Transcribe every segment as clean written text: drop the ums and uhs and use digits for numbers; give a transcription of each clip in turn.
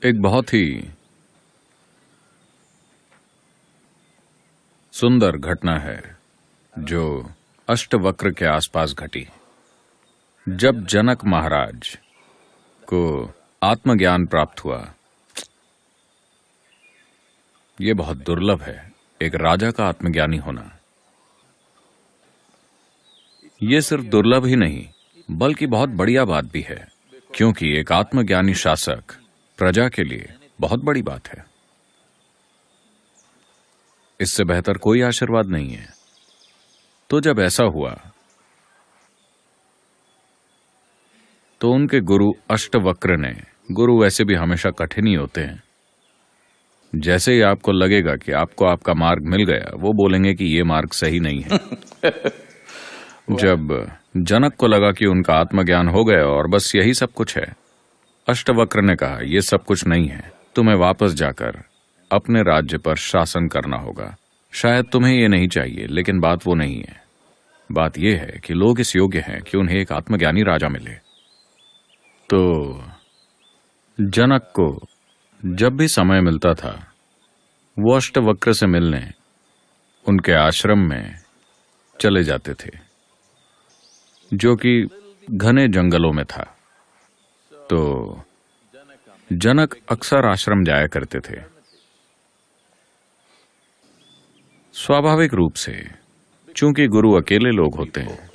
एक बहुत ही सुंदर घटना है जो अष्टवक्र के आसपास घटी। जब जनक महाराज को आत्मज्ञान प्राप्त हुआ, यह बहुत दुर्लभ है एक राजा का आत्मज्ञानी होना। यह सिर्फ दुर्लभ ही नहीं बल्कि बहुत बढ़िया बात भी है, क्योंकि एक आत्मज्ञानी शासक प्रजा के लिए बहुत बड़ी बात है। इससे बेहतर कोई आशीर्वाद नहीं है। तो जब ऐसा हुआ तो उनके गुरु अष्टवक्र ने, गुरु वैसे भी हमेशा कठिन ही होते हैं, जैसे ही आपको लगेगा कि आपको आपका मार्ग मिल गया, वो बोलेंगे कि ये मार्ग सही नहीं है। जब जनक को लगा कि उनका आत्मज्ञान हो गया और बस यही सब कुछ है, अष्टवक्र ने कहा ये सब कुछ नहीं है, तुम्हें वापस जाकर अपने राज्य पर शासन करना होगा। शायद तुम्हें ये नहीं चाहिए, लेकिन बात वो नहीं है। बात यह है कि लोग इस योग्य हैं कि उन्हें एक आत्मज्ञानी राजा मिले। तो जनक को जब भी समय मिलता था, वो अष्टवक्र से मिलने उनके आश्रम में चले जाते थे, जो कि घने जंगलों में था। तो जनक अक्सर आश्रम जाया करते थे। स्वाभाविक रूप से, चूंकि गुरु अकेले लोग होते हैं,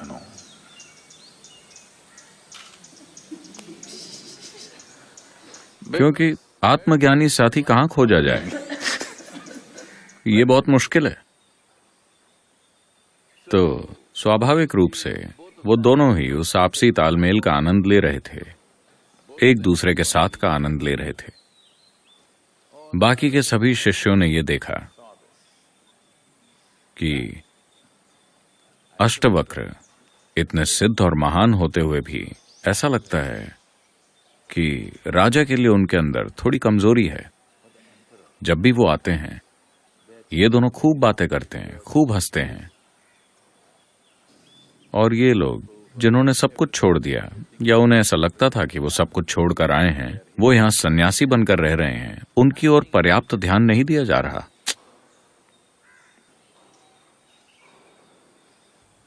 क्योंकि आत्मज्ञानी साथी कहां खोजा जाए, ये बहुत मुश्किल है। तो स्वाभाविक रूप से वो दोनों ही उस आपसी तालमेल का आनंद ले रहे थे, एक दूसरे के साथ का आनंद ले रहे थे। बाकी के सभी शिष्यों ने यह देखा कि अष्टवक्र इतने सिद्ध और महान होते हुए भी ऐसा लगता है कि राजा के लिए उनके अंदर थोड़ी कमजोरी है। जब भी वो आते हैं, ये दोनों खूब बातें करते हैं, खूब हंसते हैं, और ये लोग जिन्होंने सब कुछ छोड़ दिया, या उन्हें ऐसा लगता था कि वो सब कुछ छोड़कर आए हैं, वो यहां सन्यासी बनकर रह रहे हैं, उनकी ओर पर्याप्त ध्यान नहीं दिया जा रहा।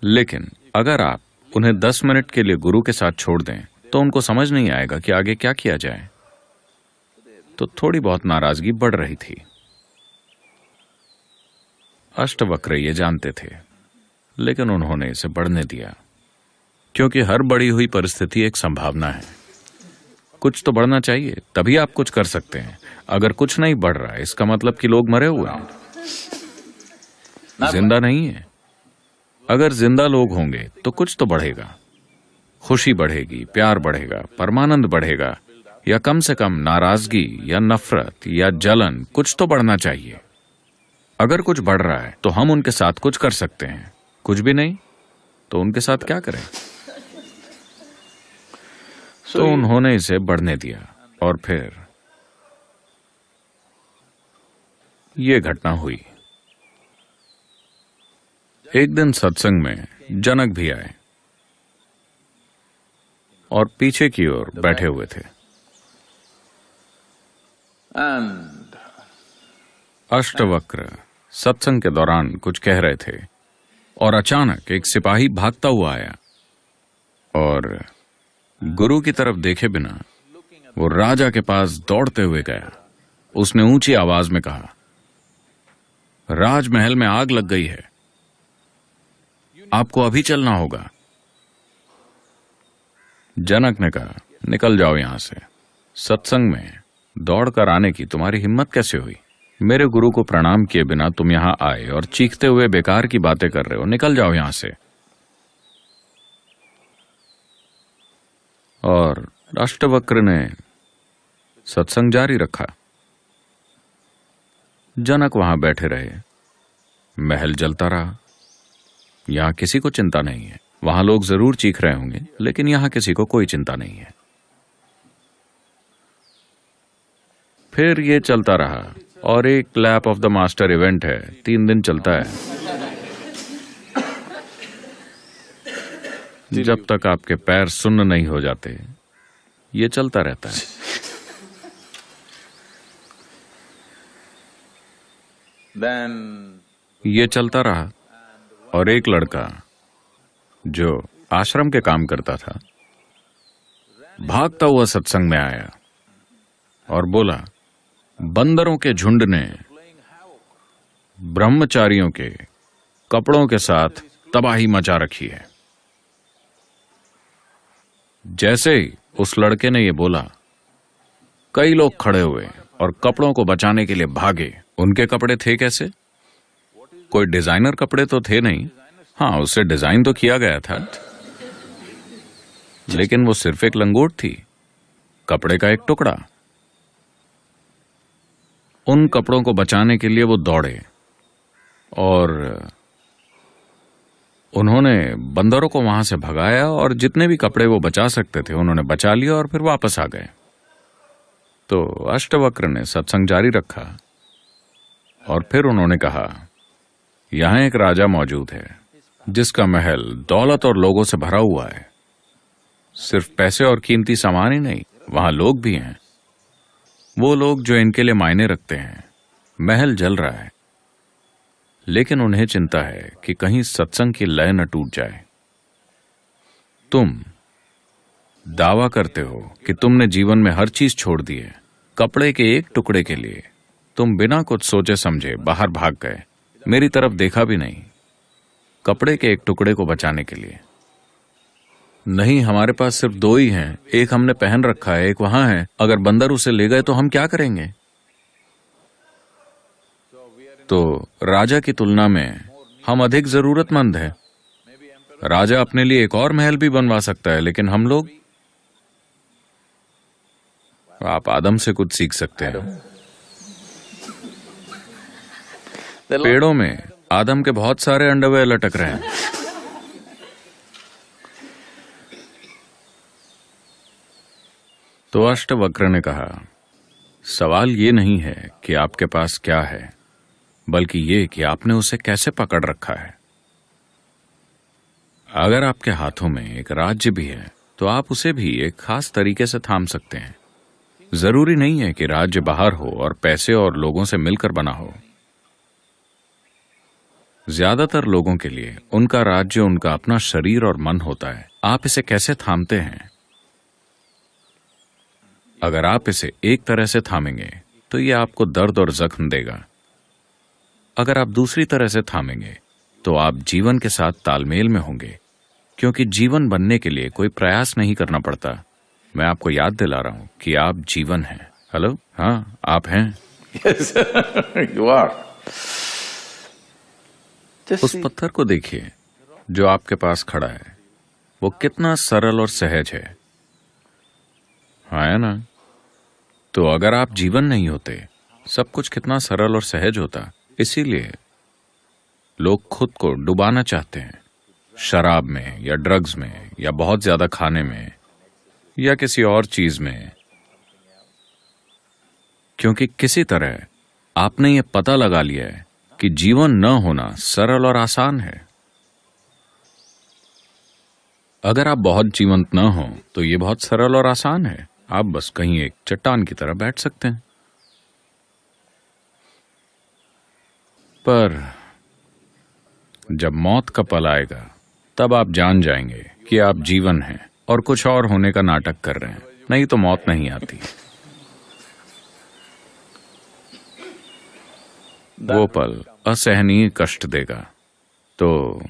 लेकिन अगर आप उन्हें 10 मिनट के लिए गुरु के साथ छोड़ दें, तो उनको समझ नहीं आएगा कि आगे क्या किया जाए। तो थोड़ी बहुत नाराजगी बढ़ रही थी। अष्टवक्र ये जानते थे, लेकिन उन्होंने इसे बढ़ने दिया, क्योंकि हर बढ़ी हुई परिस्थिति एक संभावना है। कुछ तो बढ़ना चाहिए, तभी आप कुछ कर सकते हैं। अगर कुछ नहीं बढ़ रहा है, इसका मतलब कि लोग मरे हुए हैं, जिंदा नहीं है। अगर जिंदा लोग होंगे तो कुछ तो बढ़ेगा, खुशी बढ़ेगी, प्यार बढ़ेगा, परमानंद बढ़ेगा, या कम से कम नाराजगी या नफरत या जलन, कुछ तो बढ़ना चाहिए। अगर कुछ बढ़ रहा है तो हम उनके साथ कुछ कर सकते हैं, कुछ भी नहीं तो उनके साथ क्या करें। तो उन्होंने इसे बढ़ने दिया, और फिर यह घटना हुई। एक दिन सत्संग में जनक भी आए और पीछे की ओर बैठे हुए थे। अष्टवक्र सत्संग के दौरान कुछ कह रहे थे, और अचानक एक सिपाही भागता हुआ आया और गुरु की तरफ देखे बिना वो राजा के पास दौड़ते हुए गया। उसने ऊंची आवाज में कहा, राजमहल में आग लग गई है, आपको अभी चलना होगा। जनक ने कहा, निकल जाओ यहां से। सत्संग में दौड़कर आने की तुम्हारी हिम्मत कैसे हुई? मेरे गुरु को प्रणाम किए बिना तुम यहां आए और चीखते हुए बेकार की बातें कर रहे हो, निकल जाओ यहां से। और अष्टवक्र ने सत्संग जारी रखा। जनक वहां बैठे रहे, महल जलता रहा। यहां किसी को चिंता नहीं है। वहां लोग जरूर चीख रहे होंगे, लेकिन यहां किसी को कोई चिंता नहीं है। फिर ये चलता रहा, और एक clap of the master event है, 3 दिन चलता है। जब तक आपके पैर सुन्न नहीं हो जाते, ये चलता रहता है। ये चलता रहा और एक लड़का जो आश्रम के काम करता था भागता हुआ सत्संग में आया और बोला, बंदरों के झुंड ने ब्रह्मचारियों के कपड़ों के साथ तबाही मचा रखी है। जैसे ही उस लड़के ने ये बोला, कई लोग खड़े हुए और कपड़ों को बचाने के लिए भागे। उनके कपड़े थे कैसे? कोई डिजाइनर कपड़े तो थे नहीं। हाँ, उससे डिजाइन तो किया गया था, लेकिन वो सिर्फ एक लंगोट थी, कपड़े का एक टुकड़ा। उन कपड़ों को बचाने के लिए वो दौड़े और उन्होंने बंदरों को वहां से भगाया और जितने भी कपड़े वो बचा सकते थे उन्होंने बचा लिया और फिर वापस आ गए। तो अष्टवक्र ने सत्संग जारी रखा और फिर उन्होंने कहा, यहां एक राजा मौजूद है जिसका महल दौलत और लोगों से भरा हुआ है। सिर्फ पैसे और कीमती सामान ही नहीं, वहां लोग भी हैं, वो लोग जो इनके लिए मायने रखते हैं। महल जल रहा है, लेकिन उन्हें चिंता है कि कहीं सत्संग की लय न टूट जाए। तुम दावा करते हो कि तुमने जीवन में हर चीज छोड़ दी है, कपड़े के एक टुकड़े के लिए तुम बिना कुछ सोचे समझे बाहर भाग गए, मेरी तरफ देखा भी नहीं, कपड़े के एक टुकड़े को बचाने के लिए। नहीं, हमारे पास सिर्फ दो ही हैं, एक हमने पहन रखा है, एक वहां है, अगर बंदर उसे ले गए तो हम क्या करेंगे? तो राजा की तुलना में हम अधिक जरूरतमंद हैं। राजा अपने लिए एक और महल भी बनवा सकता है, लेकिन हम लोग। आप आदम से कुछ सीख सकते हैं। पेड़ों में आदम के बहुत सारे अंडरवेयर लटक रहे हैं। तो अष्टवक्र ने कहा, सवाल ये नहीं है कि आपके पास क्या है, बल्कि ये कि आपने उसे कैसे पकड़ रखा है। अगर आपके हाथों में एक राज्य भी है तो आप उसे भी एक खास तरीके से थाम सकते हैं। जरूरी नहीं है कि राज्य बाहर हो और पैसे और लोगों से मिलकर बना हो। ज्यादातर लोगों के लिए उनका राज्य उनका अपना शरीर और मन होता है। आप इसे कैसे थामते हैं? अगर आप इसे एक तरह से थामेंगे तो ये आपको दर्द और जख्म देगा। अगर आप दूसरी तरह से थामेंगे तो आप जीवन के साथ तालमेल में होंगे, क्योंकि जीवन बनने के लिए कोई प्रयास नहीं करना पड़ता। मैं आपको याद दिला रहा हूं कि आप जीवन हैं। हेलो, हाँ, आप हैं। Yes, you are. उस पत्थर को देखिए जो आपके पास खड़ा है, वो कितना सरल और सहज है, है ना? तो अगर आप जीवन नहीं होते, सब कुछ कितना सरल और सहज होता। इसीलिए लोग खुद को डुबाना चाहते हैं, शराब में या ड्रग्स में या बहुत ज्यादा खाने में या किसी और चीज में, क्योंकि किसी तरह आपने ये पता लगा लिया है कि जीवन न होना सरल और आसान है। अगर आप बहुत जीवंत न हो तो ये बहुत सरल और आसान है। आप बस कहीं एक चट्टान की तरह बैठ सकते हैं। पर जब मौत का पल आएगा तब आप जान जाएंगे कि आप जीवन हैं और कुछ और होने का नाटक कर रहे हैं। नहीं तो मौत नहीं आती। वो पल असहनीय कष्ट देगा। तो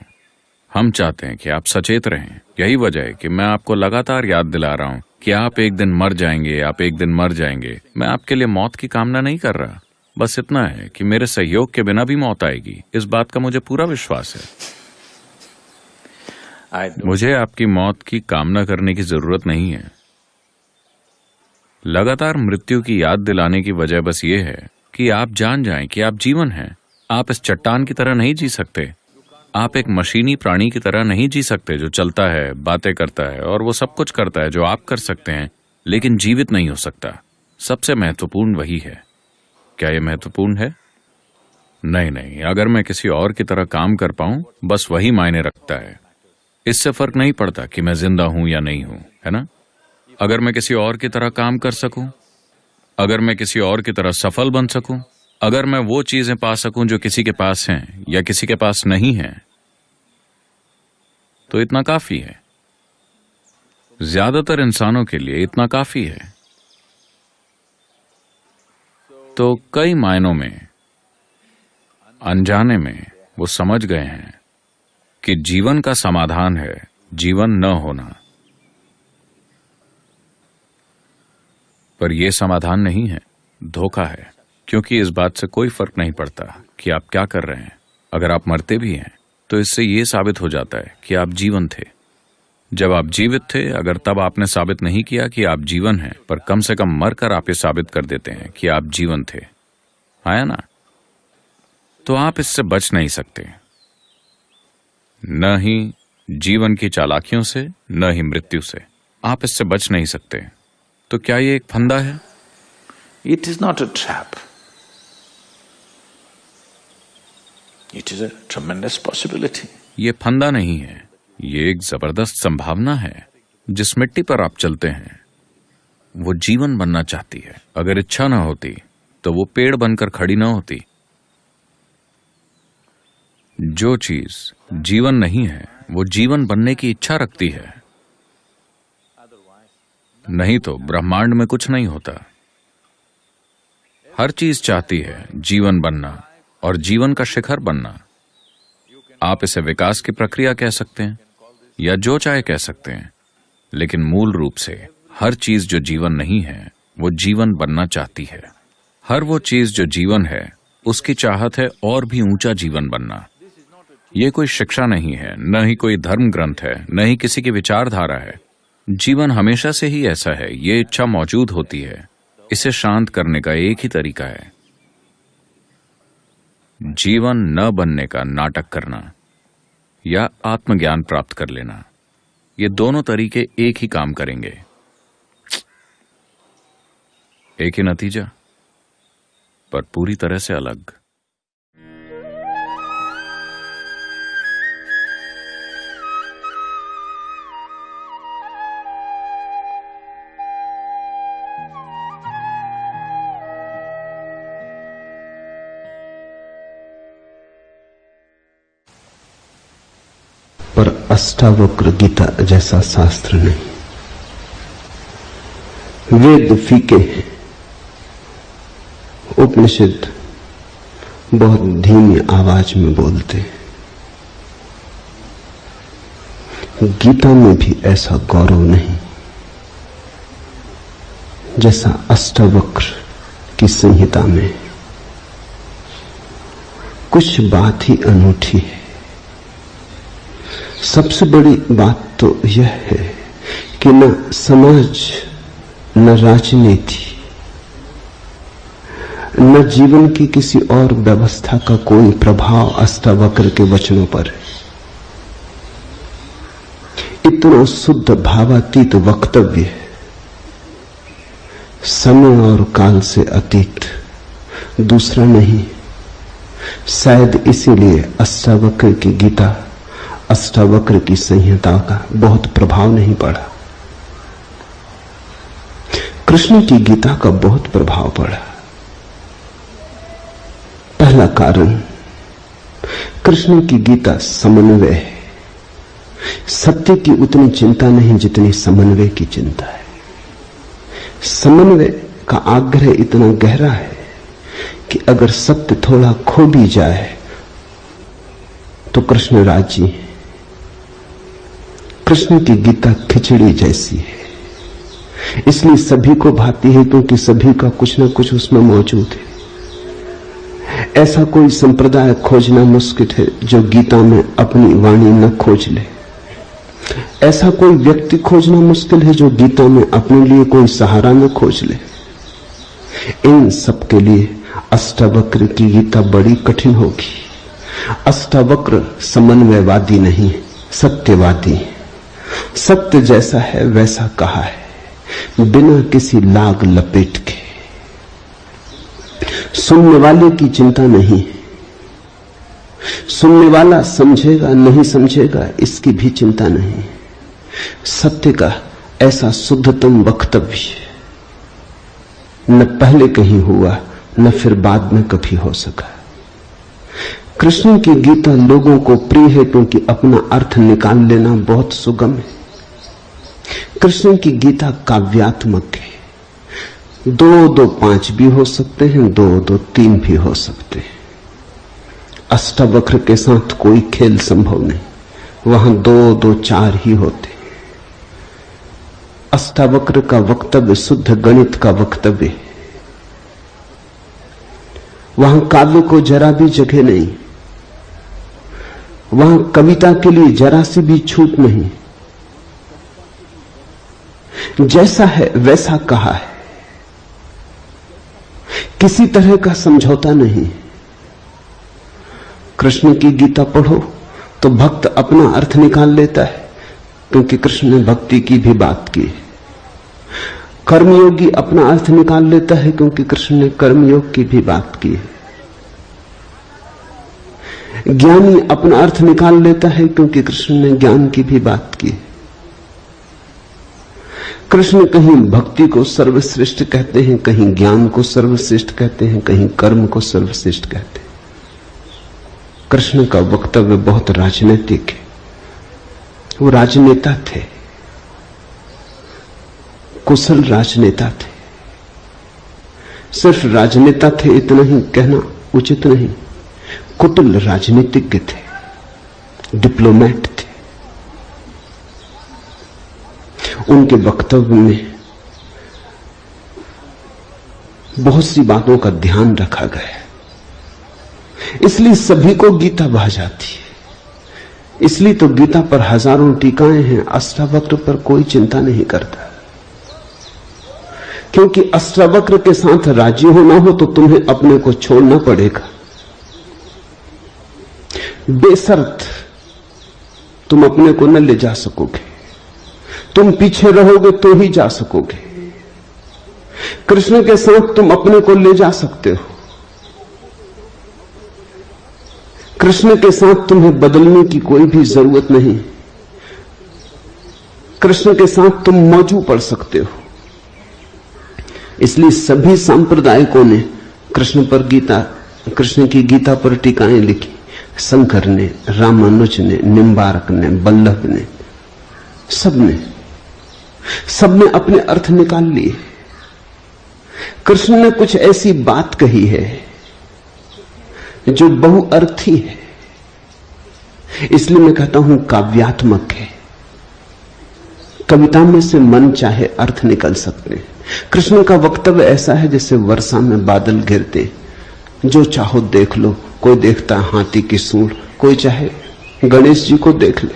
हम चाहते हैं कि आप सचेत रहें। यही वजह है कि मैं आपको लगातार याद दिला रहा हूं कि आप एक दिन मर जाएंगे, आप एक दिन मर जाएंगे। मैं आपके लिए मौत की कामना नहीं कर रहा, बस इतना है कि मेरे सहयोग के बिना भी मौत आएगी। इस बात का मुझे पूरा विश्वास है। मुझे आपकी मौत की कामना करने की जरूरत नहीं है। लगातार मृत्यु की याद दिलाने की वजह बस ये है कि आप जान जाएं कि आप जीवन हैं। आप इस चट्टान की तरह नहीं जी सकते। आप एक मशीनी प्राणी की तरह नहीं जी सकते जो चलता है, बातें करता है और वो सब कुछ करता है जो आप कर सकते हैं, लेकिन जीवित नहीं हो सकता। सबसे महत्वपूर्ण वही है। क्या ये महत्वपूर्ण है? नहीं, अगर मैं किसी और की तरह काम कर पाऊं, बस वही मायने रखता है। इससे फर्क नहीं पड़ता कि मैं जिंदा हूं या नहीं हूं, है ना? अगर मैं किसी और की तरह काम कर सकूं, अगर मैं किसी और की तरह सफल बन सकूं, अगर मैं वो चीजें पा सकूं जो किसी के पास हैं या किसी के पास नहीं हैं, तो इतना काफी है। ज्यादातर इंसानों के लिए इतना काफी है। तो कई मायनों में, अनजाने में वो समझ गए हैं कि जीवन का समाधान है जीवन न होना। पर यह समाधान नहीं है, धोखा है, क्योंकि इस बात से कोई फर्क नहीं पड़ता कि आप क्या कर रहे हैं। अगर आप मरते भी हैं तो इससे यह साबित हो जाता है कि आप जीवन थे। जब आप जीवित थे, अगर तब आपने साबित नहीं किया कि आप जीवन हैं, पर कम से कम मरकर आप ये साबित कर देते हैं कि आप जीवन थे, आया ना? तो आप इससे बच नहीं सकते, न ही जीवन की चालाकियों से, न ही मृत्यु से। आप इससे बच नहीं सकते। तो क्या ये एक फंदा है? It is not a trap. It is a tremendous possibility. ये फंदा नहीं है, ये एक जबरदस्त संभावना है। जिस मिट्टी पर आप चलते हैं वो जीवन बनना चाहती है। अगर इच्छा ना होती तो वो पेड़ बनकर खड़ी ना होती। जो चीज जीवन नहीं है वो जीवन बनने की इच्छा रखती है, नहीं तो ब्रह्मांड में कुछ नहीं होता। हर चीज चाहती है जीवन बनना और जीवन का शिखर बनना। आप इसे विकास की प्रक्रिया कह सकते हैं या जो चाहे कह सकते हैं, लेकिन मूल रूप से हर चीज जो जीवन नहीं है वो जीवन बनना चाहती है। हर वो चीज जो जीवन है उसकी चाहत है और भी ऊंचा जीवन बनना। ये कोई शिक्षा नहीं है, न ही कोई धर्म ग्रंथ है, न ही किसी की विचारधारा है। जीवन हमेशा से ही ऐसा है। ये इच्छा मौजूद होती है। इसे शांत करने का एक ही तरीका है, जीवन न बनने का नाटक करना या आत्मज्ञान प्राप्त कर लेना। ये दोनों तरीके एक ही काम करेंगे, एक ही नतीजा, पर पूरी तरह से अलग। पर अष्टावक्र गीता जैसा शास्त्र नहीं। वेद फीके हैं, उपनिषद बहुत धीमी आवाज में बोलते हैं। गीता में भी ऐसा गौरव नहीं जैसा अष्टावक्र की संहिता में। कुछ बात ही अनूठी है। सबसे बड़ी बात तो यह है कि न समाज, न राजनीति, न जीवन की किसी और व्यवस्था का कोई प्रभाव अष्टावक्र के वचनों पर है। इतना शुद्ध भावातीत वक्तव्य है, समय और काल से अतीत, दूसरा नहीं। शायद इसीलिए अष्टावक्र की गीता, अष्टावक्र की संहिता का बहुत प्रभाव नहीं पड़ा। कृष्ण की गीता का बहुत प्रभाव पड़ा। पहला कारण, कृष्ण की गीता समन्वय है। सत्य की उतनी चिंता नहीं जितनी समन्वय की चिंता है। समन्वय का आग्रह इतना गहरा है कि अगर सत्य थोड़ा खो भी जाए तो कृष्ण राजी है। कृष्ण की गीता खिचड़ी जैसी है, इसलिए सभी को भाती है, क्योंकि सभी का कुछ न कुछ उसमें मौजूद है। ऐसा कोई संप्रदाय खोजना मुश्किल है जो गीता में अपनी वाणी न खोज ले। ऐसा कोई व्यक्ति खोजना मुश्किल है जो गीता में अपने लिए कोई सहारा न खोज ले। इन सब के लिए अष्टावक्र की गीता बड़ी कठिन होगी। अष्टावक्र समन्वयवादी नहीं, सत्यवादी है। सत्य जैसा है वैसा कहा है, बिना किसी लाग लपेट के। सुनने वाले की चिंता नहीं, सुनने वाला समझेगा नहीं समझेगा इसकी भी चिंता नहीं। सत्य का ऐसा शुद्धतम वक्तव्य न पहले कहीं हुआ न फिर बाद में कभी हो सका। कृष्ण की गीता लोगों को प्रिय है क्योंकि अपना अर्थ निकाल लेना बहुत सुगम है। कृष्ण की गीता काव्यात्मक है। 2 2 5 भी हो सकते हैं, 2 2 3 भी हो सकते हैं। अष्टावक्र के साथ कोई खेल संभव नहीं, वहां 2 2 4 ही होते। अष्टावक्र का वक्तव्य शुद्ध गणित का वक्तव्य है। वहां काव्य को जरा भी जगह नहीं, वहां कविता के लिए जरा सी भी छूट नहीं। जैसा है वैसा कहा है, किसी तरह का समझौता नहीं। कृष्ण की गीता पढ़ो तो भक्त अपना अर्थ निकाल लेता है, क्योंकि कृष्ण ने भक्ति की भी बात की। कर्मयोगी अपना अर्थ निकाल लेता है, क्योंकि कृष्ण ने कर्मयोग की भी बात की है। ज्ञानी अपना अर्थ निकाल लेता है, क्योंकि कृष्ण ने ज्ञान की भी बात की। कृष्ण कहीं भक्ति को सर्वश्रेष्ठ कहते हैं, कहीं ज्ञान को सर्वश्रेष्ठ कहते हैं, कहीं कर्म को सर्वश्रेष्ठ कहते हैं। कृष्ण का वक्तव्य बहुत राजनीतिक है। वो राजनेता थे, कुशल राजनेता थे। सिर्फ राजनेता थे इतना ही कहना उचित नहीं, कुटिल राजनीतिज्ञ थे, डिप्लोमेट थे। उनके वक्तव्य में बहुत सी बातों का ध्यान रखा गया, इसलिए सभी को गीता भा जाती है। इसलिए तो गीता पर हजारों टीकाएं हैं, अष्टावक्र पर कोई चिंता नहीं करता, क्योंकि अष्टावक्र के साथ राजी होना हो तो तुम्हें अपने को छोड़ना पड़ेगा। बेशर्त तुम अपने को न ले जा सकोगे, तुम पीछे रहोगे तो ही जा सकोगे। कृष्ण के साथ तुम अपने को ले जा सकते हो। कृष्ण के साथ तुम्हें बदलने की कोई भी जरूरत नहीं। कृष्ण के साथ तुम मौजू पड़ सकते हो। इसलिए सभी सांप्रदायिकों ने कृष्ण की गीता पर टीकाएं लिखी। शंकर ने, रामानुज ने, निम्बार्क ने, बल्लभ ने, सबने अपने अर्थ निकाल लिए। कृष्ण ने कुछ ऐसी बात कही है जो बहुअर्थी है, इसलिए मैं कहता हूं काव्यात्मक है। कविता में से मन चाहे अर्थ निकल सकते हैं। कृष्ण का वक्तव्य ऐसा है जैसे वर्षा में बादल गिरते, जो चाहो देख लो। कोई देखता है हाथी की सूंड, कोई चाहे गणेश जी को देख ले।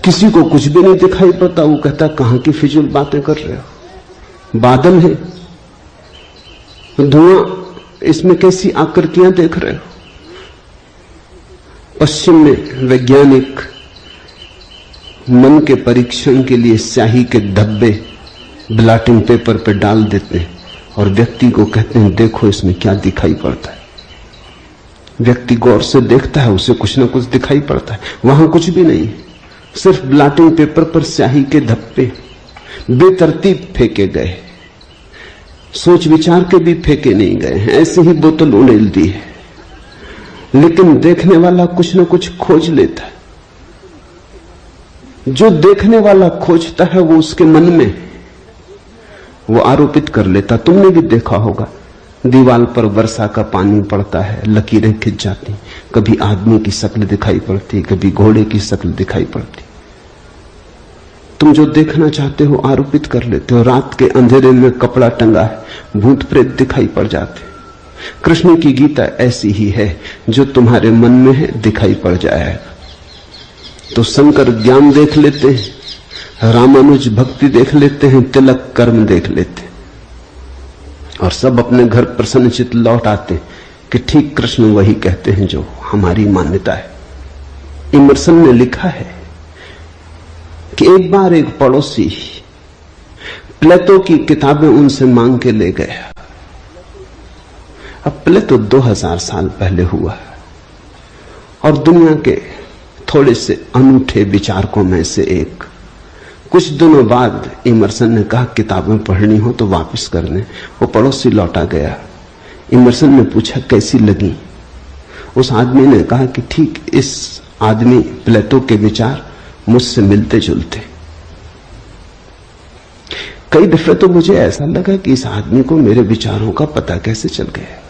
किसी को कुछ भी नहीं दिखाई पड़ता, वो कहता कहां की फिजूल बातें कर रहे हो, बादल है, धुआं, इसमें कैसी आकृतियां देख रहे हो। पश्चिम में वैज्ञानिक मन के परीक्षण के लिए स्याही के धब्बे ब्लॉटिंग पेपर पर डाल देते हैं और व्यक्ति को कहते हैं देखो इसमें क्या दिखाई पड़ता है। व्यक्ति गौर से देखता है, उसे कुछ ना कुछ दिखाई पड़ता है। वहां कुछ भी नहीं, सिर्फ ब्लॉटिंग पेपर पर स्याही के धब्बे बेतरतीब फेंके गए, सोच विचार के भी फेंके नहीं गए हैं, ऐसे ही बोतल उड़ेल दी है। लेकिन देखने वाला कुछ ना कुछ खोज लेता है। जो देखने वाला खोजता है वो उसके मन में वो आरोपित कर लेता। तुमने भी देखा होगा, दीवार पर वर्षा का पानी पड़ता है, लकीरें खिंच जाती, कभी आदमी की शक्ल दिखाई पड़ती, कभी घोड़े की शक्ल दिखाई पड़ती। तुम जो देखना चाहते हो आरोपित कर लेते हो। रात के अंधेरे में कपड़ा टंगा है, भूत प्रेत दिखाई पड़ जाते। कृष्ण की गीता ऐसी ही है, जो तुम्हारे मन में है दिखाई पड़ जाएगा। तो शंकर ज्ञान देख लेते हैं, रामानुज भक्ति देख लेते हैं, तिलक कर्म देख लेते हैं, और सब अपने घर प्रसन्नचित्त लौट आते कि ठीक कृष्ण वही कहते हैं जो हमारी मान्यता है। इमर्सन ने लिखा है कि एक बार एक पड़ोसी प्लेटो की किताबें उनसे मांग के ले गया। अब प्लेटो 2000 साल पहले हुआ और दुनिया के थोड़े से अनूठे विचारकों में से एक। कुछ दिनों बाद इमर्सन ने कहा किताबें पढ़नी हो तो वापस करने। वो पड़ोसी लौटा गया। इमर्सन ने पूछा कैसी लगी। उस आदमी ने कहा कि ठीक, इस आदमी प्लेटो के विचार मुझसे मिलते जुलते। कई दफे तो मुझे ऐसा लगा कि इस आदमी को मेरे विचारों का पता कैसे चल गया।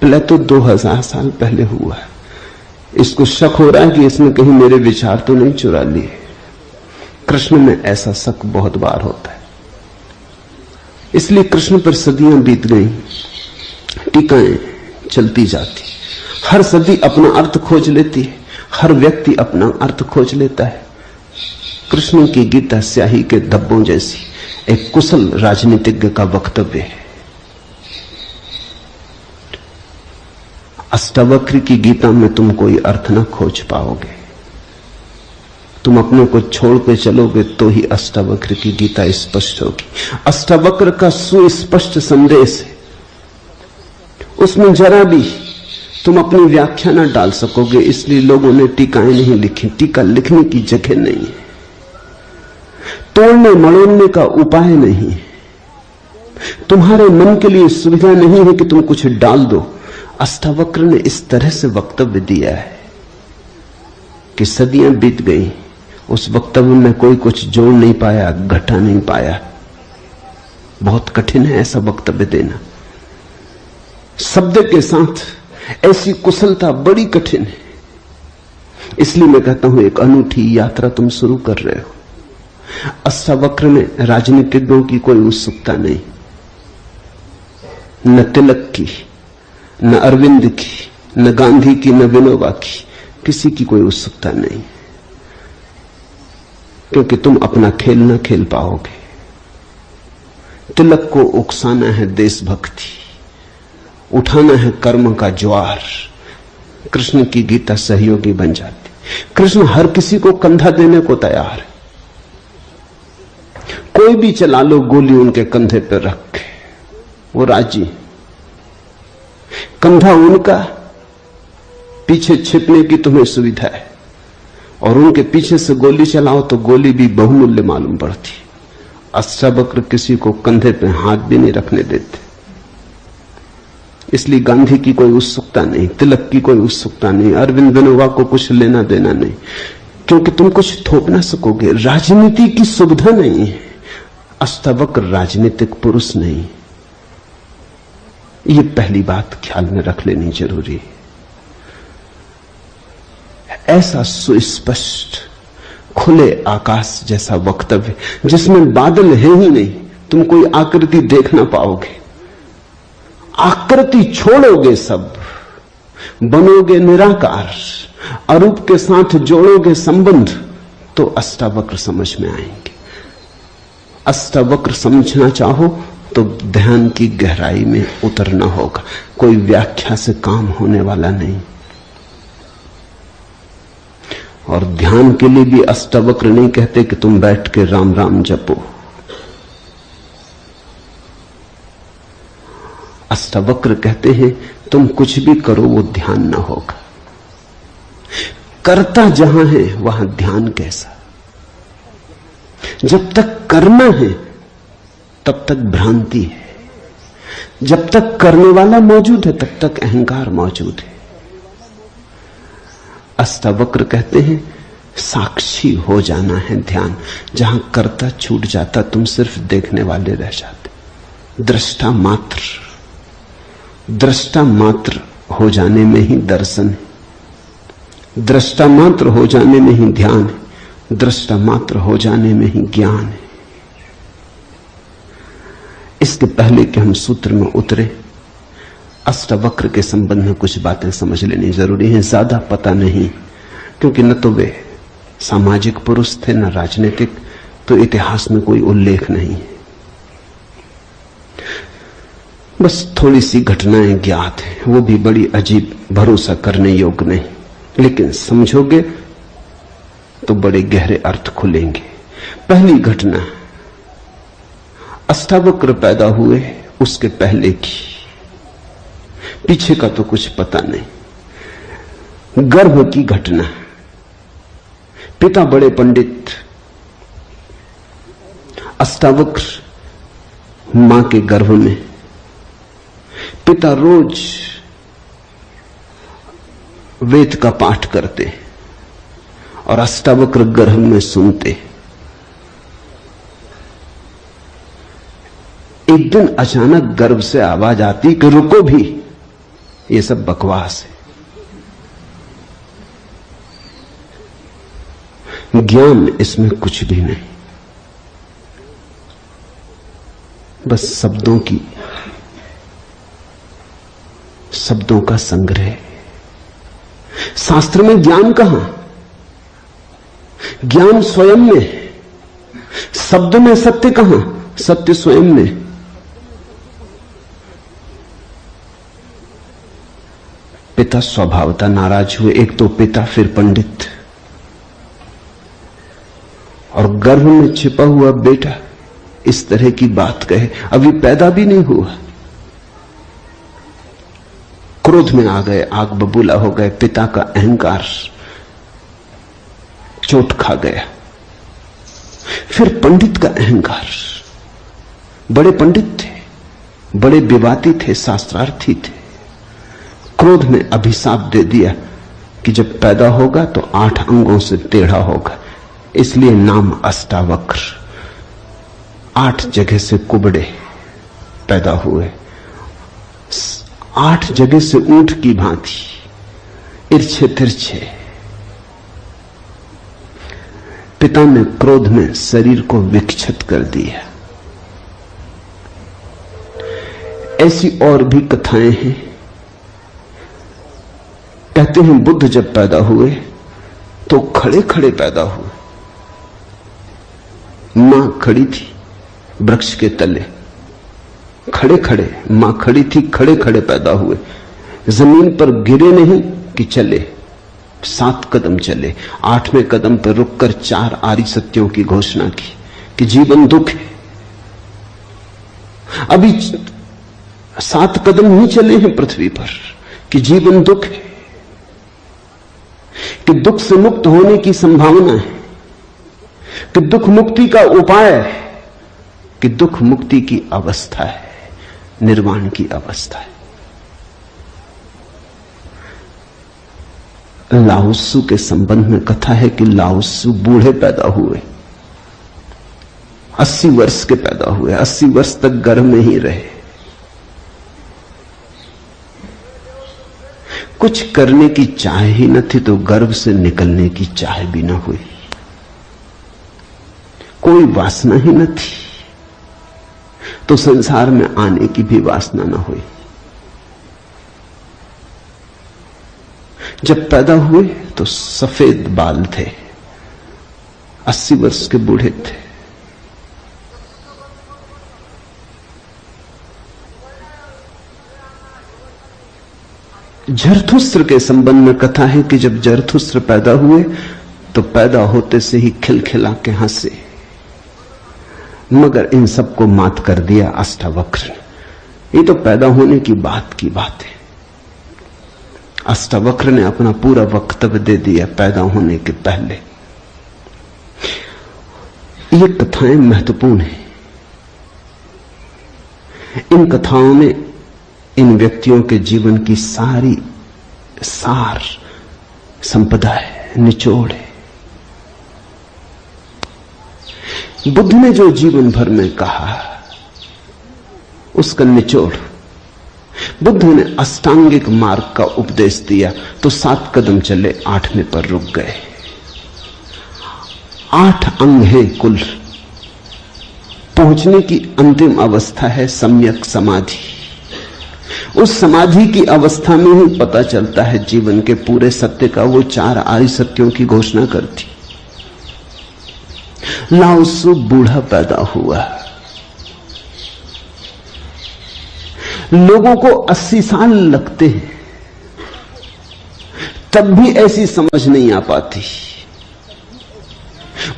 प्लेटो 2000 साल पहले हुआ है। इसको शक हो रहा है कि इसने कहीं मेरे विचार तो नहीं चुरा लिए। कृष्ण में ऐसा शक बहुत बार होता है, इसलिए कृष्ण पर सदियां बीत गई, टीकाएं चलती जाती। हर सदी अपना अर्थ खोज लेती है, हर व्यक्ति अपना अर्थ खोज लेता है। कृष्ण की गीता स्याही के धब्बों जैसी एक कुशल राजनीतिज्ञ का वक्तव्य है। अष्टावक्र की गीता में तुम कोई अर्थ न खोज पाओगे। तुम अपने को छोड़ के चलोगे तो ही अष्टावक्र की गीता स्पष्ट होगी। अष्टावक्र का सुस्पष्ट संदेश है, उसमें जरा भी तुम अपनी व्याख्या न डाल सकोगे। इसलिए लोगों ने टीकाएं नहीं लिखी। टीका लिखने की जगह नहीं है, तोड़ने मड़ोड़ने का उपाय नहीं है, तुम्हारे मन के लिए सुविधा नहीं है कि तुम कुछ डाल दो। अष्टावक्र ने इस तरह से वक्तव्य दिया है कि सदियां बीत गई, उस वक्तव्य में कोई कुछ जोड़ नहीं पाया, घटा नहीं पाया। बहुत कठिन है ऐसा वक्तव्य देना। शब्द के साथ ऐसी कुशलता बड़ी कठिन है। इसलिए मैं कहता हूं एक अनूठी यात्रा तुम शुरू कर रहे हो। अष्टावक्र में राजनीतिज्ञों की कोई उत्सुकता नहीं, न तिलक की, न अरविंद की, न गांधी की, न विनोबा की, किसी की कोई उत्सुकता नहीं, क्योंकि तुम अपना खेल न खेल पाओगे। तिलक को उकसाना है देशभक्ति, उठाना है कर्म का ज्वार। कृष्ण की गीता सहयोगी बन जाती। कृष्ण हर किसी को कंधा देने को तैयार है। कोई भी चला लो गोली उनके कंधे पर रख के, वो राजी। कंधा उनका, पीछे छिपने की तुम्हें सुविधा है, और उनके पीछे से गोली चलाओ तो गोली भी बहुमूल्य मालूम पड़ती। अष्टावक्र किसी को कंधे पे हाथ भी नहीं रखने देते। इसलिए गांधी की कोई उत्सुकता नहीं, तिलक की कोई उत्सुकता नहीं, अरविंद विनोबा को कुछ लेना देना नहीं, क्योंकि तुम कुछ थोप ना सकोगे। राजनीति की सुविधा नहीं है। अष्टावक्र राजनीतिक पुरुष नहीं। ये पहली बात ख्याल में रख लेनी जरूरी है। ऐसा सुस्पष्ट खुले आकाश जैसा वक्तव्य जिसमें बादल है ही नहीं, तुम कोई आकृति देख ना पाओगे। आकृति छोड़ोगे, सब बनोगे निराकार, अरूप के साथ जोड़ोगे संबंध, तो अष्टावक्र समझ में आएंगे। अष्टावक्र समझना चाहो तो ध्यान की गहराई में उतरना होगा। कोई व्याख्या से काम होने वाला नहीं। और ध्यान के लिए भी अष्टावक्र नहीं कहते कि तुम बैठ के राम राम जपो। अष्टावक्र कहते हैं तुम कुछ भी करो वो ध्यान ना होगा। करता जहां है वहां ध्यान कैसा। जब तक करना है तब तक भ्रांति है, जब तक करने वाला मौजूद है तब तक अहंकार मौजूद है। अष्टावक्र कहते हैं साक्षी हो जाना है ध्यान। जहां करता छूट जाता तुम सिर्फ देखने वाले रह जाते। दृष्टा मात्र, दृष्टा मात्र हो जाने में ही दर्शन है, दृष्टा मात्र हो जाने में ही ध्यान है, दृष्टा मात्र हो जाने में ही ज्ञान है। इसके पहले कि हम सूत्र में उतरे, अष्टावक्र के संबंध में कुछ बातें समझ लेनी जरूरी है। ज्यादा पता नहीं, क्योंकि न तो वे सामाजिक पुरुष थे न राजनीतिक, तो इतिहास में कोई उल्लेख नहीं है। बस थोड़ी सी घटनाएं ज्ञात हैं, वो भी बड़ी अजीब, भरोसा करने योग्य नहीं, लेकिन समझोगे तो बड़े गहरे अर्थ खुलेंगे। पहली घटना अष्टावक्र पैदा हुए उसके पहले की, पीछे का तो कुछ पता नहीं। गर्भ की घटना, पिता बड़े पंडित, अष्टावक्र मां के गर्भ में। पिता रोज वेद का पाठ करते और अष्टावक्र गर्भ में सुनते। एक दिन अचानक गर्भ से आवाज आती कि रुको भी, ये सब बकवास है। ज्ञान इसमें कुछ भी नहीं, बस शब्दों का संग्रह। शास्त्र में ज्ञान कहां? ज्ञान स्वयं में है। शब्द में सत्य कहां? सत्य स्वयं में। पिता स्वभावतः नाराज हुए। एक तो पिता, फिर पंडित, और गर्भ में छिपा हुआ बेटा इस तरह की बात कहे, अभी पैदा भी नहीं हुआ। क्रोध में आ गए, आग बबूला हो गए। पिता का अहंकार चोट खा गया। फिर पंडित का अहंकार, बड़े पंडित थे, बड़े विवादी थे, शास्त्रार्थी थे। क्रोध में अभिशाप दे दिया कि जब पैदा होगा तो 8 अंगों से टेढ़ा होगा, इसलिए नाम अष्टावक्र। 8 जगह से कुबड़े पैदा हुए, 8 जगह से ऊंट की भांति इर्छे तिरछे। पिता ने क्रोध में शरीर को विक्षत कर दिया। ऐसी और भी कथाएं हैं। कहते हैं बुद्ध जब पैदा हुए तो खड़े खड़े पैदा हुए। मां खड़ी थी वृक्ष के तले, खड़े खड़े मां खड़ी थी, खड़े खड़े पैदा हुए। जमीन पर गिरे नहीं कि चले, 7 कदम चले। 8वें कदम पर रुककर 4 आर्य सत्यों की घोषणा की कि जीवन दुख है। अभी 7 कदम ही चले हैं पृथ्वी पर कि जीवन दुख है, कि दुख से मुक्त होने की संभावना है, कि दुख मुक्ति का उपाय है, कि दुख मुक्ति की अवस्था है, निर्वाण की अवस्था है। लाओत्सु के संबंध में कथा है कि लाओत्सु बूढ़े पैदा हुए, 80 वर्ष के पैदा हुए, 80 वर्ष तक गर्भ में ही रहे। कुछ करने की चाह ही न थी तो गर्भ से निकलने की चाह भी न हुई, कोई वासना ही न थी तो संसार में आने की भी वासना न हुई। जब पैदा हुए तो सफेद बाल थे, 80 वर्ष के बूढ़े थे। जरथुस्त्र के संबंध में कथा है कि जब जरथुस्त्र पैदा हुए तो पैदा होते से ही खिलखिला के हंसे, मगर इन सबको मात कर दिया अष्टावक्र ने। ये तो पैदा होने की बात है। अष्टावक्र ने अपना पूरा वक्तव्य दे दिया पैदा होने के पहले। ये कथाएं महत्वपूर्ण हैं। इन कथाओं में इन व्यक्तियों के जीवन की सारी सार संपदा है, निचोड़ है। बुद्ध ने जो जीवन भर में कहा उसका निचोड़। बुद्ध ने अष्टांगिक मार्ग का उपदेश दिया तो 7 कदम चले, 8वें पर रुक गए। 8 अंग हैं कुल। पहुंचने की अंतिम अवस्था है सम्यक समाधि। उस समाधि की अवस्था में ही पता चलता है जीवन के पूरे सत्य का। वो 4 आर्य सत्यों की घोषणा करती। लाओत्सु बूढ़ा पैदा हुआ। लोगों को 80 साल लगते हैं, तब भी ऐसी समझ नहीं आ पाती।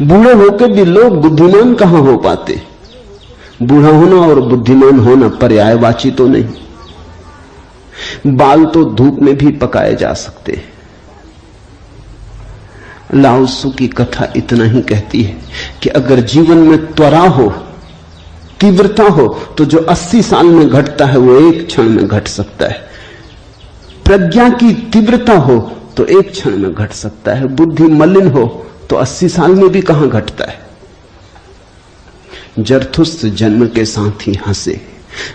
बूढ़े होकर भी लोग बुद्धिमान कहां हो पाते। बूढ़ा होना और बुद्धिमान होना पर्यायवाची तो नहीं। बाल तो धूप में भी पकाए जा सकते हैं। लाओ त्सु की कथा इतना ही कहती है कि अगर जीवन में त्वरा हो, तीव्रता हो, तो जो 80 साल में घटता है वो एक क्षण में घट सकता है। प्रज्ञा की तीव्रता हो तो एक क्षण में घट सकता है। बुद्धि मलिन हो तो 80 साल में भी कहां घटता है। जरथुस्त्र जन्म के साथ ही हंसे।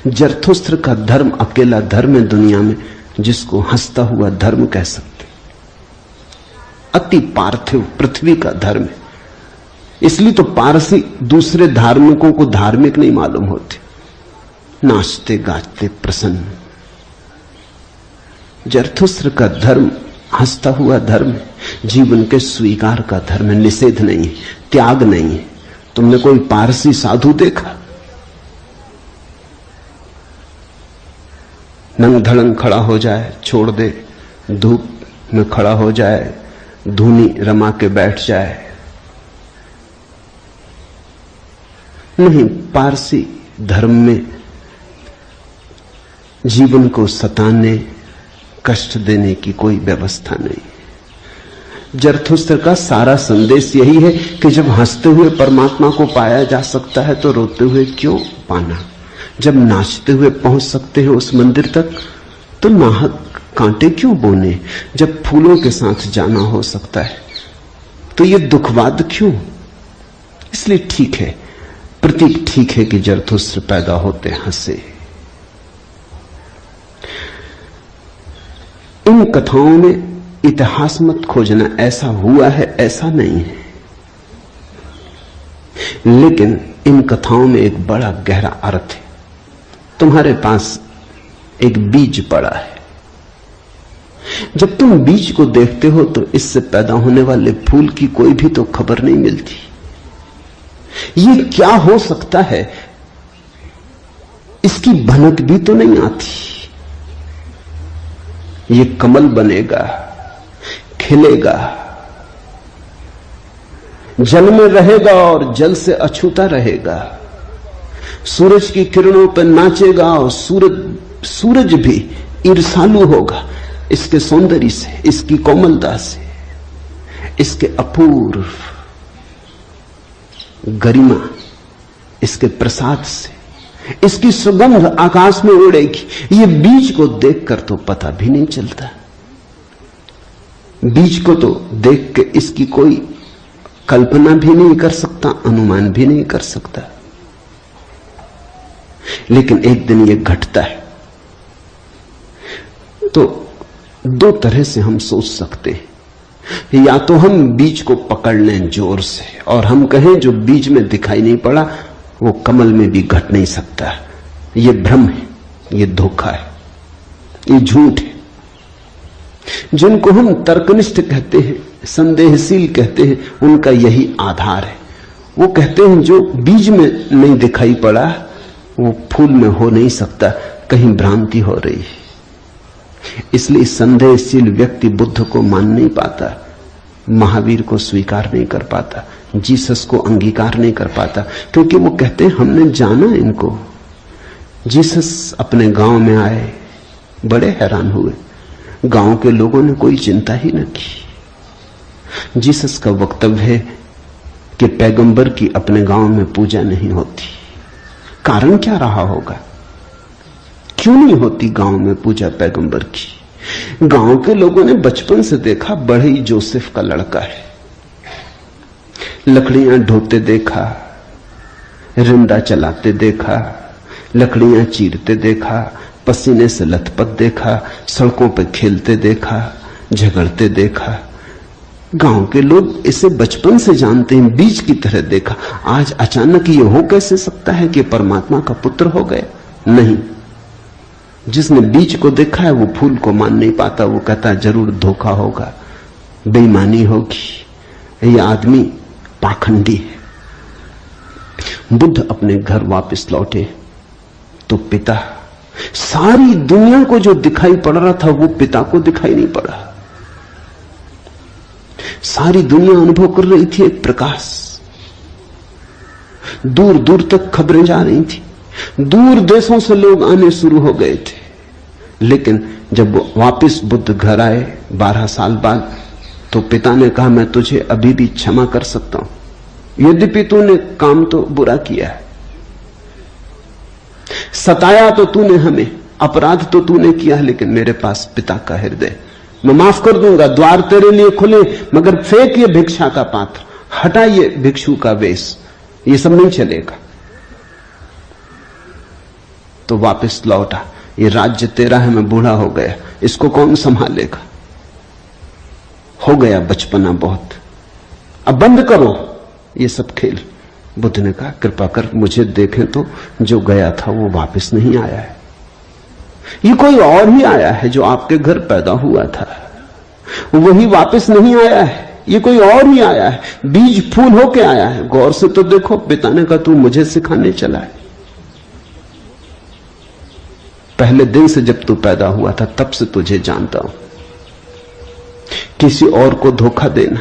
जरथुस्त्र का धर्म अकेला धर्म है दुनिया में जिसको हंसता हुआ धर्म कह सकते। अति पार्थिव पृथ्वी का धर्म है। इसलिए तो पारसी दूसरे धार्मिकों को धार्मिक नहीं मालूम होते, नाचते गाते प्रसन्न। जरथुस्त्र का धर्म हंसता हुआ धर्म है, जीवन के स्वीकार का धर्म है, निषेध नहीं है, त्याग नहीं है। तुमने कोई पारसी साधु देखा? नंग धड़ंग खड़ा हो जाए, छोड़ दे, धूप में खड़ा हो जाए, धूनी रमा के बैठ जाए? नहीं, पारसी धर्म में जीवन को सताने, कष्ट देने की कोई व्यवस्था नहीं। जरथुस्त्र का सारा संदेश यही है कि जब हंसते हुए परमात्मा को पाया जा सकता है तो रोते हुए क्यों पाना। जब नाचते हुए पहुंच सकते हैं उस मंदिर तक तो नाहक कांटे क्यों बोने। जब फूलों के साथ जाना हो सकता है तो ये दुखवाद क्यों। इसलिए ठीक है, प्रतीक ठीक है कि जरथुस्त्र पैदा होते हंसे। इन कथाओं में इतिहास मत खोजना, ऐसा हुआ है ऐसा नहीं है, लेकिन इन कथाओं में एक बड़ा गहरा अर्थ है। तुम्हारे पास एक बीज पड़ा है, जब तुम बीज को देखते हो तो इससे पैदा होने वाले फूल की कोई भी तो खबर नहीं मिलती। ये क्या हो सकता है इसकी भनक भी तो नहीं आती। ये कमल बनेगा, खिलेगा, जल में रहेगा और जल से अछूता रहेगा, सूरज की किरणों पर नाचेगा और सूरज भी ईर्ष्यालु होगा इसके सौंदर्य से, इसकी कोमलता से, इसके अपूर्व गरिमा, इसके प्रसाद से, इसकी सुगंध आकाश में उड़ेगी। ये बीज को देखकर तो पता भी नहीं चलता। बीज को तो देख के इसकी कोई कल्पना भी नहीं कर सकता, अनुमान भी नहीं कर सकता। लेकिन एक दिन ये घटता है। तो दो तरह से हम सोच सकते हैं। या तो हम बीज को पकड़ लें जोर से और हम कहें जो बीज में दिखाई नहीं पड़ा वो कमल में भी घट नहीं सकता। ये भ्रम है, ये धोखा है, ये झूठ है। जिनको हम तर्कनिष्ठ कहते हैं, संदेहशील कहते हैं, उनका यही आधार है। वो कहते हैं जो बीज में नहीं दिखाई पड़ा वो फूल में हो नहीं सकता, कहीं भ्रांति हो रही है। इसलिए संदेहशील व्यक्ति बुद्ध को मान नहीं पाता, महावीर को स्वीकार नहीं कर पाता, जीसस को अंगीकार नहीं कर पाता, क्योंकि वो कहते हैं हमने जाना इनको। जीसस अपने गांव में आए, बड़े हैरान हुए, गांव के लोगों ने कोई चिंता ही न की। जीसस का वक्तव्य है कि पैगंबर की अपने गांव में पूजा नहीं होती। कारण क्या रहा होगा, क्यों नहीं होती गांव में पूजा पैगंबर की? गांव के लोगों ने बचपन से देखा बड़े ही जोसेफ का लड़का है, लकड़ियां ढोते देखा, रिंदा चलाते देखा, लकड़ियां चीरते देखा, पसीने से लथपथ देखा, सड़कों पर खेलते देखा, झगड़ते देखा। गांव के लोग इसे बचपन से जानते हैं, बीज की तरह देखा। आज अचानक ये हो कैसे सकता है कि परमात्मा का पुत्र हो गए? नहीं, जिसने बीज को देखा है वो फूल को मान नहीं पाता। वो कहता है जरूर धोखा होगा, बेईमानी होगी, ये आदमी पाखंडी है। बुद्ध अपने घर वापस लौटे तो पिता, सारी दुनिया को जो दिखाई पड़ रहा था वो पिता को दिखाई नहीं पड़ा। सारी दुनिया अनुभव कर रही थी एक प्रकाश, दूर दूर तक खबरें जा रही थी, दूर देशों से लोग आने शुरू हो गए थे। लेकिन जब वापस बुद्ध घर आए 12 साल बाद तो पिता ने कहा, मैं तुझे अभी भी क्षमा कर सकता हूं, यद्यपि तूने काम तो बुरा किया है, सताया तो तूने हमें, अपराध तो तूने किया, लेकिन मेरे पास पिता का हृदय, मैं माफ कर दूंगा, द्वार तेरे लिए खुले, मगर फेंक ये भिक्षा का पात्र, हटा ये भिक्षु का वेश, ये सब नहीं चलेगा। तो वापस लौटा, ये राज्य तेरा है, मैं बूढ़ा हो गया, इसको कौन संभालेगा, हो गया बचपना बहुत, अब बंद करो ये सब खेल। बुद्ध ने कहा, कृपा कर मुझे देखें तो, जो गया था वो वापस नहीं आया है, ये कोई और ही आया है, जो आपके घर पैदा हुआ था वही वापस नहीं आया है, ये कोई और ही आया है, बीज फूल होके आया है। गौर से तो देखो। पिता ने कहा, तू मुझे सिखाने चला है, पहले दिन से जब तू पैदा हुआ था तब से तुझे जानता हूं। किसी और को धोखा देना,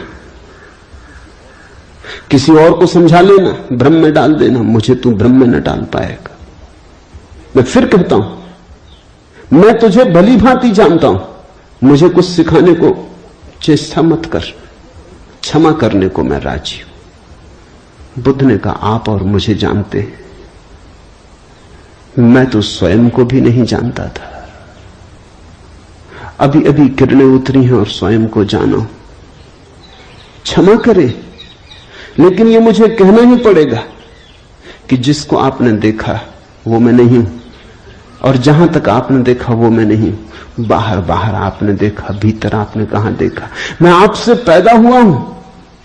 किसी और को समझा लेना, भ्रम में डाल देना, मुझे तू भ्रम में न डाल पाएगा। मैं फिर कहता हूं, मैं तुझे भली भांति जानता हूं, मुझे कुछ सिखाने को चेष्टा मत कर, क्षमा करने को मैं राजी हूं। बुद्ध ने कहा, आप और मुझे जानते हैं, मैं तो स्वयं को भी नहीं जानता था, अभी अभी किरणें उतरी हैं और स्वयं को जानो। क्षमा करें, लेकिन ये मुझे कहना ही पड़ेगा कि जिसको आपने देखा वो मैं नहीं हूं, और जहां तक आपने देखा वो मैं नहीं हूं। बाहर बाहर आपने देखा, भीतर आपने कहां देखा। मैं आपसे पैदा हुआ हूं,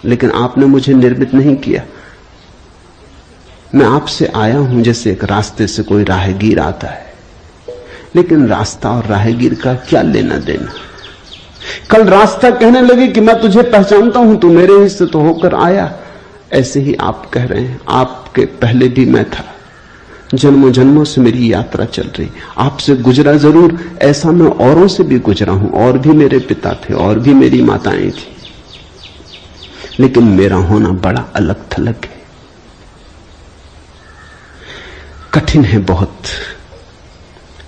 लेकिन आपने मुझे निर्मित नहीं किया। मैं आपसे आया हूं जैसे एक रास्ते से कोई राहगीर आता है, लेकिन रास्ता और राहगीर का क्या लेना देना। कल रास्ता कहने लगे कि मैं तुझे पहचानता हूं, तू मेरे हिस्से तो होकर आया, ऐसे ही आप कह रहे हैं, आपके पहले भी मैं था, जन्मों जन्मों से मेरी यात्रा चल रही, आपसे गुजरा जरूर, ऐसा मैं औरों से भी गुजरा हूं, और भी मेरे पिता थे, और भी मेरी माताएं थी, लेकिन मेरा होना बड़ा अलग थलग है, कठिन है, बहुत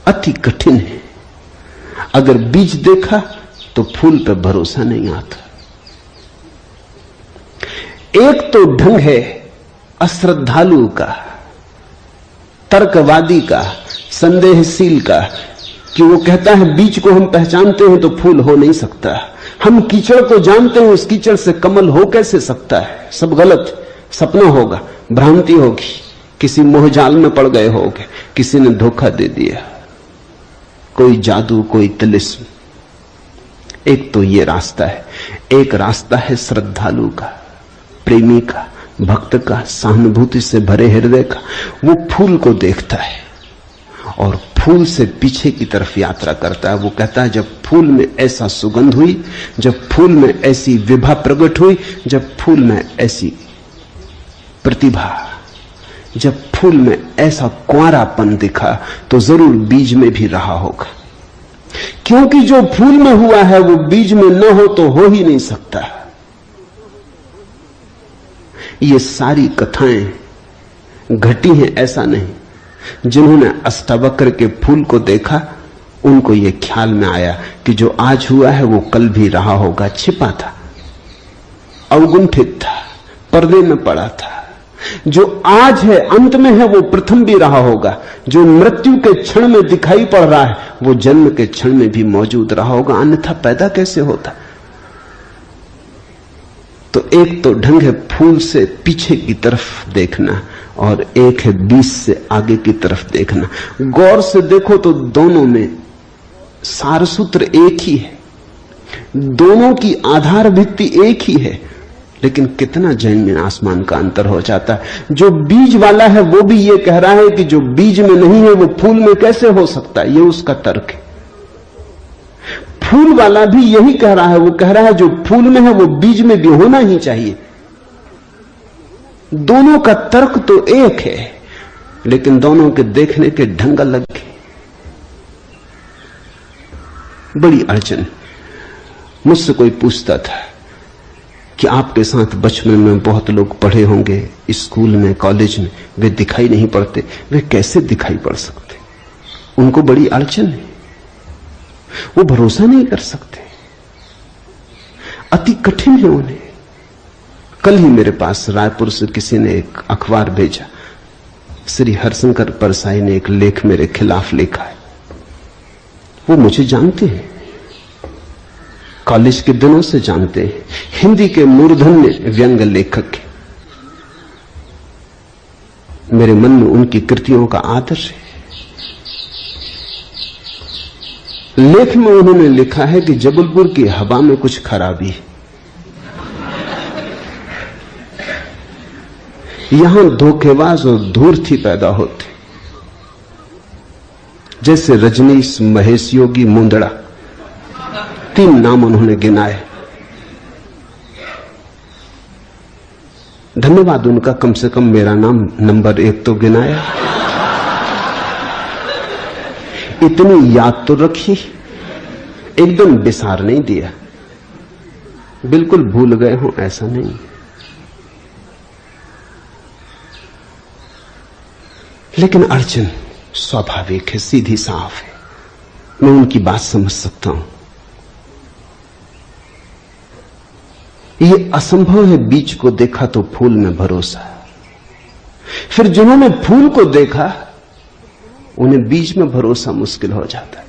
अति कठिन है। अगर बीज देखा तो फूल पे भरोसा नहीं आता। एक तो ढंग है अश्रद्धालु का, तर्कवादी का, संदेहशील का, कि वो कहता है बीज को हम पहचानते हैं तो फूल हो नहीं सकता, हम कीचड़ को जानते हैं, उस कीचड़ से कमल हो कैसे सकता है, सब गलत, सपना होगा, भ्रांति होगी, किसी मोहजाल में पड़ गए होगे, किसी ने धोखा दे दिया, कोई जादू, कोई तिलिस्म। एक तो ये रास्ता है, एक रास्ता है श्रद्धालु का, प्रेमी का, भक्त का, सहानुभूति से भरे हृदय का। वो फूल को देखता है और फूल से पीछे की तरफ यात्रा करता है। वो कहता है, जब फूल में ऐसा सुगंध हुई, जब फूल में ऐसी विभा प्रकट हुई, जब फूल में ऐसी प्रतिभा, जब फूल में ऐसा कुंवारापन दिखा, तो जरूर बीज में भी रहा होगा, क्योंकि जो फूल में हुआ है वो बीज में न हो तो हो ही नहीं सकता। ये सारी कथाएं घटी हैं, ऐसा नहीं। जिन्होंने अष्टावक्र के फूल को देखा, उनको ये ख्याल में आया कि जो आज हुआ है वो कल भी रहा होगा, छिपा था, अवगुंठित था, पर्दे में पड़ा था। जो आज है, अंत में है, वो प्रथम भी रहा होगा। जो मृत्यु के क्षण में दिखाई पड़ रहा है, वो जन्म के क्षण में भी मौजूद रहा होगा, अन्यथा पैदा कैसे होता। तो एक तो ढंग है फूल से पीछे की तरफ देखना, और एक है बीज से आगे की तरफ देखना। गौर से देखो तो दोनों में सारसूत्र एक ही है, दोनों की आधार भित्ति एक ही है, लेकिन कितना जमीन आसमान का अंतर हो जाता है। जो बीज वाला है वो भी ये कह रहा है कि जो बीज में नहीं है वो फूल में कैसे हो सकता है, ये उसका तर्क है। फूल वाला भी यही कह रहा है, वो कह रहा है जो फूल में है वो बीज में भी होना ही चाहिए। दोनों का तर्क तो एक है, लेकिन दोनों के देखने के ढंग अलग है। बड़ी अड़चन। मुझसे कोई पूछता था कि आपके साथ बचपन में बहुत लोग पढ़े होंगे, स्कूल में, कॉलेज में, वे दिखाई नहीं पड़ते, वे कैसे दिखाई पड़ सकते? उनको बड़ी अड़चन है, वो भरोसा नहीं कर सकते। अति कठिन है उन्हें। कल ही मेरे पास रायपुर से किसी ने एक अखबार भेजा, श्री हरशंकर परसाई ने एक लेख मेरे खिलाफ लिखा है। वो मुझे जानते हैं, कॉलेज के दिनों से जानते हैं, हिंदी के मूर्धन्य व्यंग्य लेखक हैं। मेरे मन में उनकी कृतियों का आदर है। लेख में उन्होंने लिखा है कि जबलपुर की हवा में कुछ खराबी है। यहां धोखेबाज और धूर्ती पैदा होते, जैसे रजनीश, महेश योगी, मुंदड़ा, 3 नाम उन्होंने गिनाए। धन्यवाद उनका, कम से कम मेरा नाम नंबर 1 तो गिनाया। इतनी याद तो रखी, एकदम बिसार नहीं दिया, बिल्कुल भूल गए हो ऐसा नहीं। लेकिन अर्जुन स्वाभाविक है, सीधी साफ है, मैं उनकी बात समझ सकता हूं। ये असंभव है बीज को देखा तो फूल में भरोसा, फिर जिन्होंने फूल को देखा उन्हें बीज में भरोसा मुश्किल हो जाता है।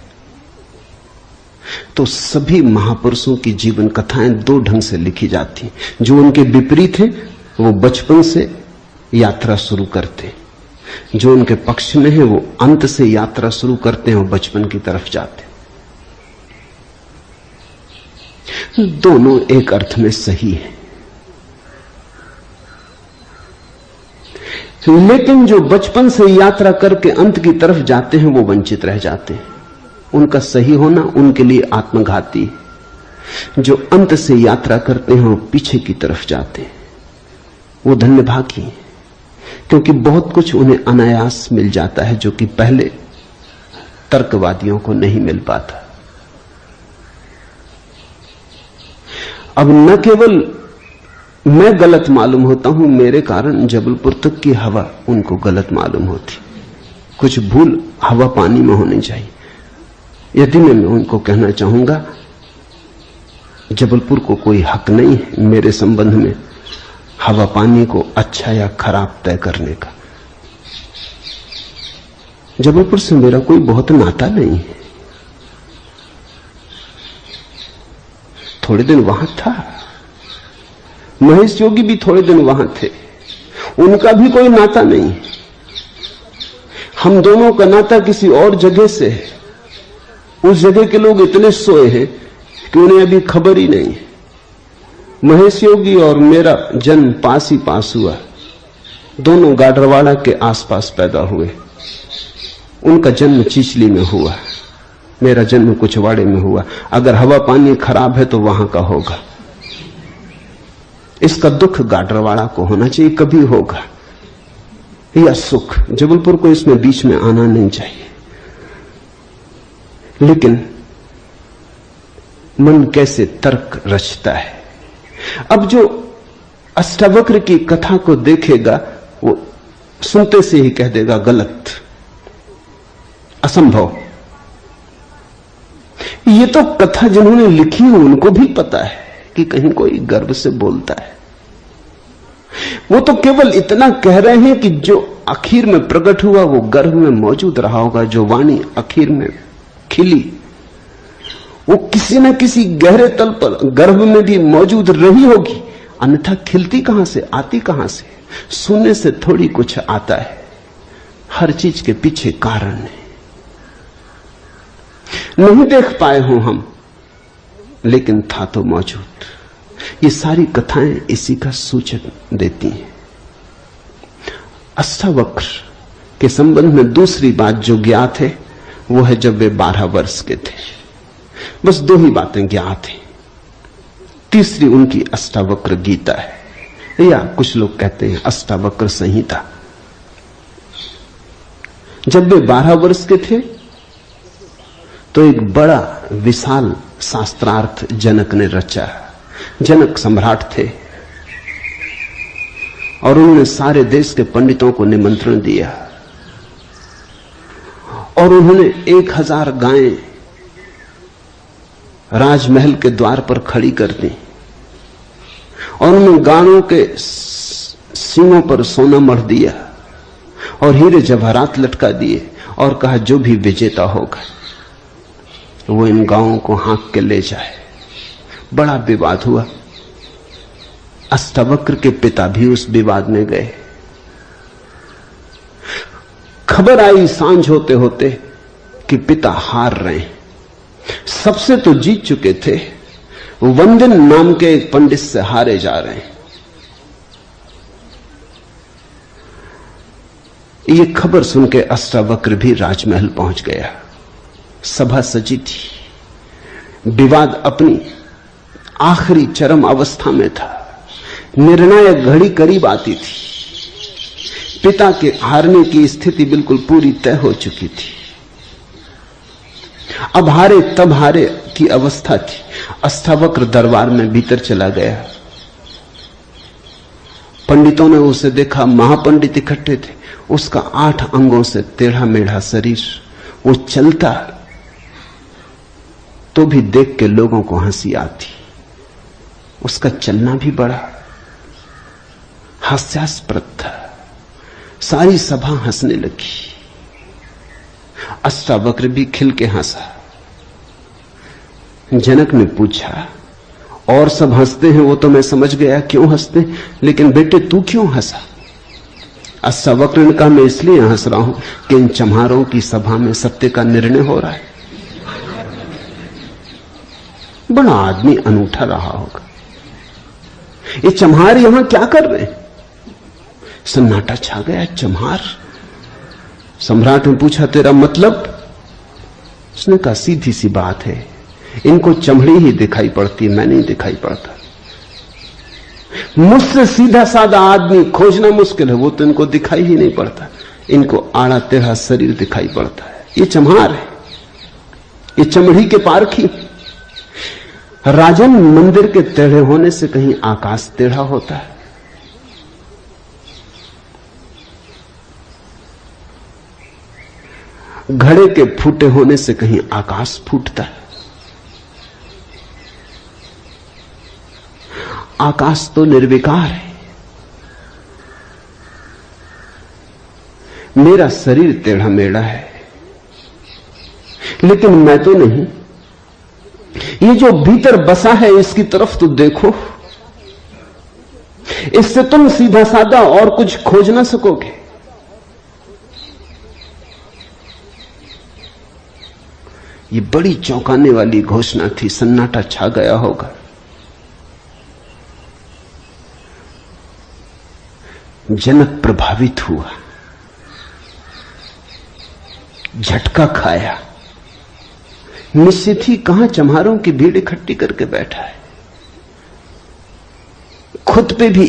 तो सभी महापुरुषों की जीवन कथाएं 2 ढंग से लिखी जाती हैं। जो उनके विपरीत हैं वो बचपन से यात्रा शुरू करते हैं, जो उनके पक्ष में है वो अंत से यात्रा शुरू करते हैं और बचपन की तरफ जाते हैं। दोनों एक अर्थ में सही है, लेकिन जो बचपन से यात्रा करके अंत की तरफ जाते हैं वो वंचित रह जाते हैं। उनका सही होना उनके लिए आत्मघाती है। जो अंत से यात्रा करते हैं वो पीछे की तरफ जाते हैं, वो धन्यभागी हैं, क्योंकि बहुत कुछ उन्हें अनायास मिल जाता है जो कि पहले तर्कवादियों को नहीं मिल पाता। अब न केवल मैं गलत मालूम होता हूं, मेरे कारण जबलपुर तक की हवा उनको गलत मालूम होती। कुछ भूल हवा पानी में होनी चाहिए। यदि मैं उनको कहना चाहूंगा जबलपुर को कोई हक नहीं है मेरे संबंध में हवा पानी को अच्छा या खराब तय करने का। जबलपुर से मेरा कोई बहुत नाता नहीं है, थोड़े दिन वहां था, महेश योगी भी थोड़े दिन वहां थे, उनका भी कोई नाता नहीं। हम दोनों का नाता किसी और जगह से है। उस जगह के लोग इतने सोए हैं कि उन्हें अभी खबर ही नहीं है। महेश योगी और मेरा जन्म पास ही पास हुआ, दोनों गाडरवाड़ा के आसपास पैदा हुए। उनका जन्म चिचली में हुआ, मेरा जन्म कुचवाड़े में हुआ। अगर हवा पानी खराब है तो वहां का होगा। इसका दुख गाडरवाड़ा को होना चाहिए, कभी होगा, या सुख। जबलपुर को इसमें बीच में आना नहीं चाहिए। लेकिन मन कैसे तर्क रचता है। अब जो अष्टावक्र की कथा को देखेगा वो सुनते से ही कह देगा गलत, असंभव। ये तो कथा जिन्होंने लिखी है उनको भी पता है कि कहीं कोई गर्व से बोलता है। वो तो केवल इतना कह रहे हैं कि जो आखिर में प्रकट हुआ वो गर्भ में मौजूद रहा होगा। जो वाणी आखिर में खिली वो किसी न किसी गहरे तल पर गर्भ में भी मौजूद रही होगी, अन्यथा खिलती कहां से, आती कहां से? सुनने से थोड़ी कुछ आता है, हर चीज के पीछे कारण है। नहीं देख पाए हो हम, लेकिन था तो मौजूद। ये सारी कथाएं इसी का सूचक देती हैं। अष्टावक्र के संबंध में दूसरी बात जो ज्ञात है वो है जब वे 12 वर्ष के थे। बस 2 ही बातें ज्ञात हैं। तीसरी उनकी अष्टावक्र गीता है, या कुछ लोग कहते हैं अष्टावक्र संहिता। जब वे 12 वर्ष के थे तो एक बड़ा विशाल शास्त्रार्थ जनक ने रचा। जनक सम्राट थे और उन्होंने सारे देश के पंडितों को निमंत्रण दिया और उन्होंने 1000 गायें राजमहल के द्वार पर खड़ी कर दी और उन्होंने गायों के सींगों पर सोना मढ़ दिया और हीरे जवाहरात लटका दिए और कहा जो भी विजेता होगा वो इन गांवों को हाँक के ले जाए। बड़ा विवाद हुआ। अष्टावक्र के पिता भी उस विवाद में गए। खबर आई सांझ होते होते कि पिता हार रहे हैं। सबसे तो जीत चुके थे, वंदन नाम के एक पंडित से हारे जा रहे हैं। ये खबर सुन के अष्टावक्र भी राजमहल पहुंच गया। सभा सजी थी। विवाद अपनी आखिरी चरम अवस्था में था। निर्णायक घड़ी करीब आती थी। पिता के हारने की स्थिति बिल्कुल पूरी तय हो चुकी थी। अब हारे तब हारे की अवस्था थी। अष्टावक्र दरबार में भीतर चला गया। पंडितों ने उसे देखा। महापंडित इकट्ठे थे। उसका 8 अंगों से टेढ़ा मेढ़ा शरीर, वो चलता तो भी देख के लोगों को हंसी आती। उसका चलना भी बड़ा हास्यास्पद था। सारी सभा हंसने लगी। अष्टावक्र भी खिल के हंसा। जनक ने पूछा, और सब हंसते हैं वो तो मैं समझ गया क्यों हंसते, लेकिन बेटे तू क्यों हंसा? अष्टावक्र ने कहा, मैं इसलिए हंस रहा हूं कि इन चम्हारों की सभा में सत्य का निर्णय हो रहा है। बड़ा आदमी अनूठा रहा होगा। ये चम्हार यहां क्या कर रहे हैं? सन्नाटा छा गया। चम्हार? सम्राट ने पूछा, तेरा मतलब? उसने कहा, सीधी सी बात है, इनको चमड़ी ही दिखाई पड़ती, मैं नहीं दिखाई पड़ता। मुझसे सीधा साधा आदमी खोजना मुश्किल है, वो तो इनको दिखाई ही नहीं पड़ता। इनको आड़ा टेढ़ा शरीर दिखाई पड़ता है। ये चम्हार है, ये चमड़ी के पारखी। राजन, मंदिर के टेढ़े होने से कहीं आकाश टेढ़ा होता है? घड़े के फूटे होने से कहीं आकाश फूटता है? आकाश तो निर्विकार है। मेरा शरीर टेढ़ा मेढ़ा है, लेकिन मैं तो नहीं। ये जो भीतर बसा है इसकी तरफ तो देखो। इससे तुम सीधा साधा और कुछ खोज ना सकोगे। ये बड़ी चौंकाने वाली घोषणा थी। सन्नाटा छा गया होगा। जनक प्रभावित हुआ, झटका खाया। निश्चित ही कहां चम्हारों की भीड़ इकट्ठी करके बैठा है। खुद पे भी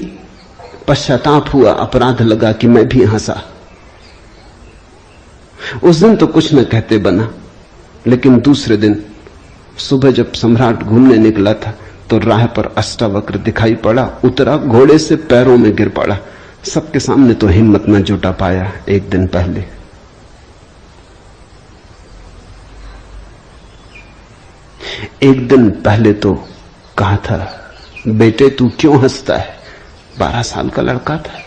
पश्चाताप हुआ, अपराध लगा कि मैं भी हंसा। उस दिन तो कुछ न कहते बना, लेकिन दूसरे दिन सुबह जब सम्राट घूमने निकला था तो राह पर अष्टावक्र दिखाई पड़ा। उतरा, घोड़े से पैरों में गिर पड़ा। सबके सामने तो हिम्मत न जुटा पाया। एक दिन पहले तो कहा था, बेटे तू क्यों हंसता है? 12 साल का लड़का था।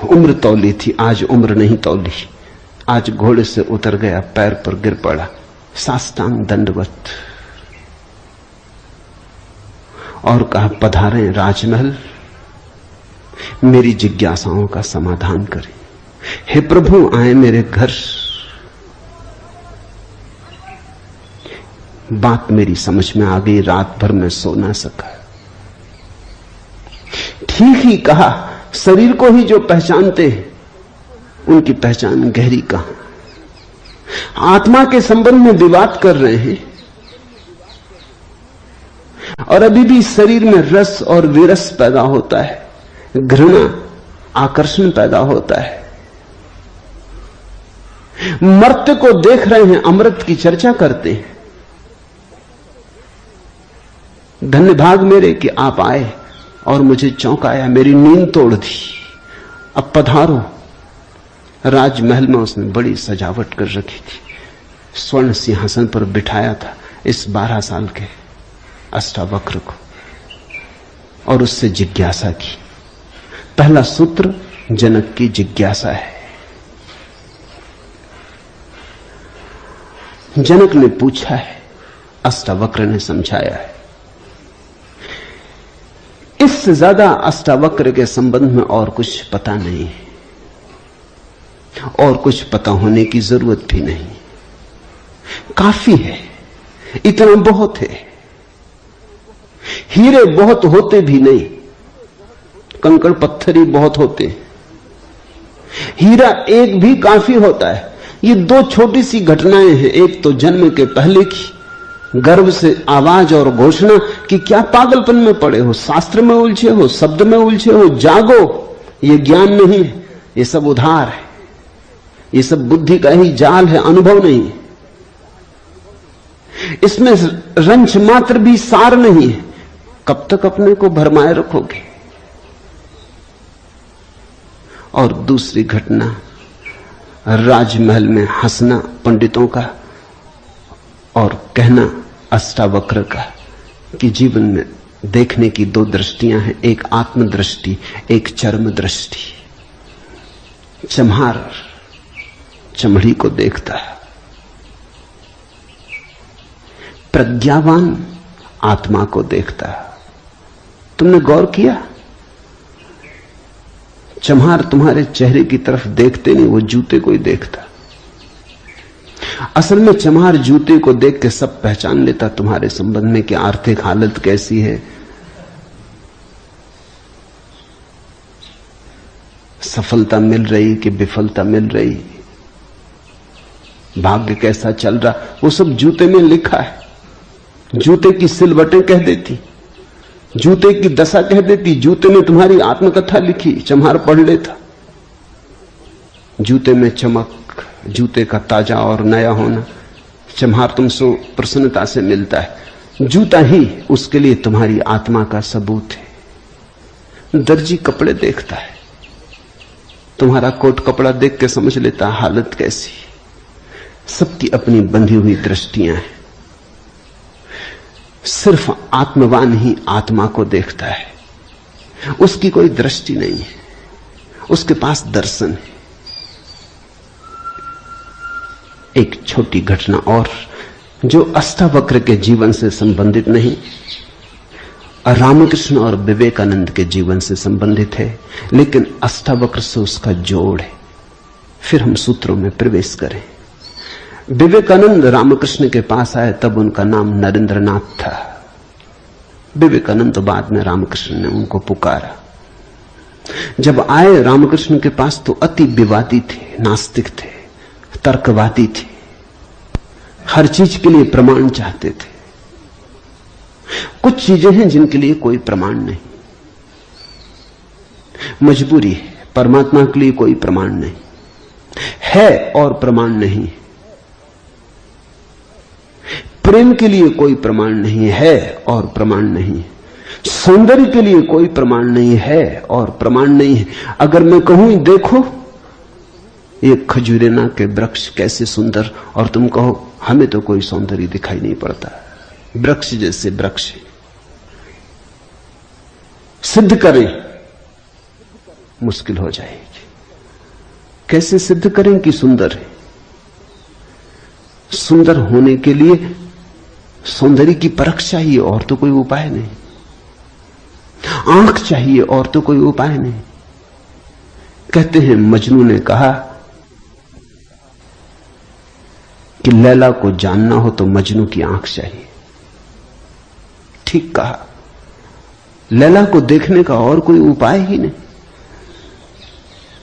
उम्र तौली थी, आज उम्र नहीं तौली। आज घोड़े से उतर गया, पैर पर गिर पड़ा, साष्टांग दंडवत, और कहा, पधारें राजमहल, मेरी जिज्ञासाओं का समाधान करें। हे प्रभु, आए मेरे घर। बात मेरी समझ में आ गई। रात भर में सो ना सका। ठीक ही कहा, शरीर को ही जो पहचानते हैं उनकी पहचान गहरी कहां। आत्मा के संबंध में विवाद कर रहे हैं और अभी भी शरीर में रस और विरस पैदा होता है, घृणा, आकर्षण पैदा होता है। मर्त्य को देख रहे हैं, अमृत की चर्चा करते हैं। धन्य भाग मेरे कि आप आए और मुझे चौंकाया, मेरी नींद तोड़ दी। अब पधारो। राजमहल में उसने बड़ी सजावट कर रखी थी। स्वर्ण सिंहासन पर बिठाया था इस 12 साल के अष्टावक्र को और उससे जिज्ञासा की। पहला सूत्र जनक की जिज्ञासा है। जनक ने पूछा है, अष्टावक्र ने समझाया है। इससे ज्यादा अष्टावक्र के संबंध में और कुछ पता नहीं है, और कुछ पता होने की जरूरत भी नहीं। काफी है, इतना बहुत है। हीरे बहुत होते भी नहीं, कंकड़ पत्थर ही बहुत होते। हीरा एक भी काफी होता है। ये दो छोटी सी घटनाएं हैं। एक तो जन्म के पहले की गर्भ से आवाज और घोषणा कि क्या पागलपन में पड़े हो, शास्त्र में उलझे हो, शब्द में उलझे हो, जागो। ये ज्ञान नहीं है, ये सब उधार है, ये सब बुद्धि का ही जाल है, अनुभव नहीं। इसमें रंच मात्र भी सार नहीं है। कब तक अपने को भरमाए रखोगे। और दूसरी घटना, राजमहल में हंसना पंडितों का और कहना अष्टावक्र का कि जीवन में देखने की दो दृष्टियां हैं, एक आत्मदृष्टि, एक चर्म दृष्टि। चम्हार चमड़ी को देखता है, प्रज्ञावान आत्मा को देखता है। तुमने गौर किया, चम्हार तुम्हारे चेहरे की तरफ देखते नहीं, वो जूते को ही देखता। असल में चम्हार जूते को देख के सब पहचान लेता तुम्हारे संबंध में कि आर्थिक हालत कैसी है, सफलता मिल रही कि विफलता मिल रही, भाग्य कैसा चल रहा, वो सब जूते में लिखा है। जूते की सिलवटें कह देती, जूते की दशा कह देती। जूते में तुम्हारी आत्मकथा लिखी, चम्हार पढ़ लेता। जूते में चमक, जूते का ताजा और नया होना, चम्हार तुमसे प्रसन्नता से मिलता है। जूता ही उसके लिए तुम्हारी आत्मा का सबूत है। दर्जी कपड़े देखता है, तुम्हारा कोट कपड़ा देख के समझ लेता हालत कैसी। सबकी अपनी बंधी हुई दृष्टियां हैं। सिर्फ आत्मवान ही आत्मा को देखता है, उसकी कोई दृष्टि नहीं है, उसके पास दर्शन है। एक छोटी घटना और जो अष्टावक्र के जीवन से संबंधित नहीं, रामकृष्ण और विवेकानंद के जीवन से संबंधित है, लेकिन अष्टावक्र से उसका जोड़ है। फिर हम सूत्रों में प्रवेश करें। विवेकानंद रामकृष्ण के पास आए तब उनका नाम नरेंद्रनाथ था। विवेकानंद तो बाद में रामकृष्ण ने उनको पुकारा। जब आए रामकृष्ण के पास तो अति विवादी थे, नास्तिक थे, तर्कवादी थे, हर चीज के लिए प्रमाण चाहते थे। कुछ चीजें हैं जिनके लिए कोई प्रमाण नहीं, मजबूरी है। परमात्मा के लिए कोई प्रमाण नहीं है और प्रमाण नहीं, प्रेम के लिए कोई प्रमाण नहीं है और प्रमाण नहीं, सौंदर्य के लिए कोई प्रमाण नहीं है और प्रमाण नहीं है। अगर मैं कहूं देखो ये खजूरेना के वृक्ष कैसे सुंदर, और तुम कहो हमें तो कोई सौंदर्य दिखाई नहीं पड़ता, वृक्ष जैसे वृक्ष, सिद्ध करें मुश्किल हो जाएगी। कैसे सिद्ध करें कि सुंदर है? सुंदर होने के लिए सौंदर्य की परख चाहिए और तो कोई उपाय नहीं, आंख चाहिए और तो कोई उपाय नहीं। कहते हैं मजनू ने कहा कि लैला को जानना हो तो मजनू की आंख चाहिए। ठीक कहा, लैला को देखने का और कोई उपाय ही नहीं।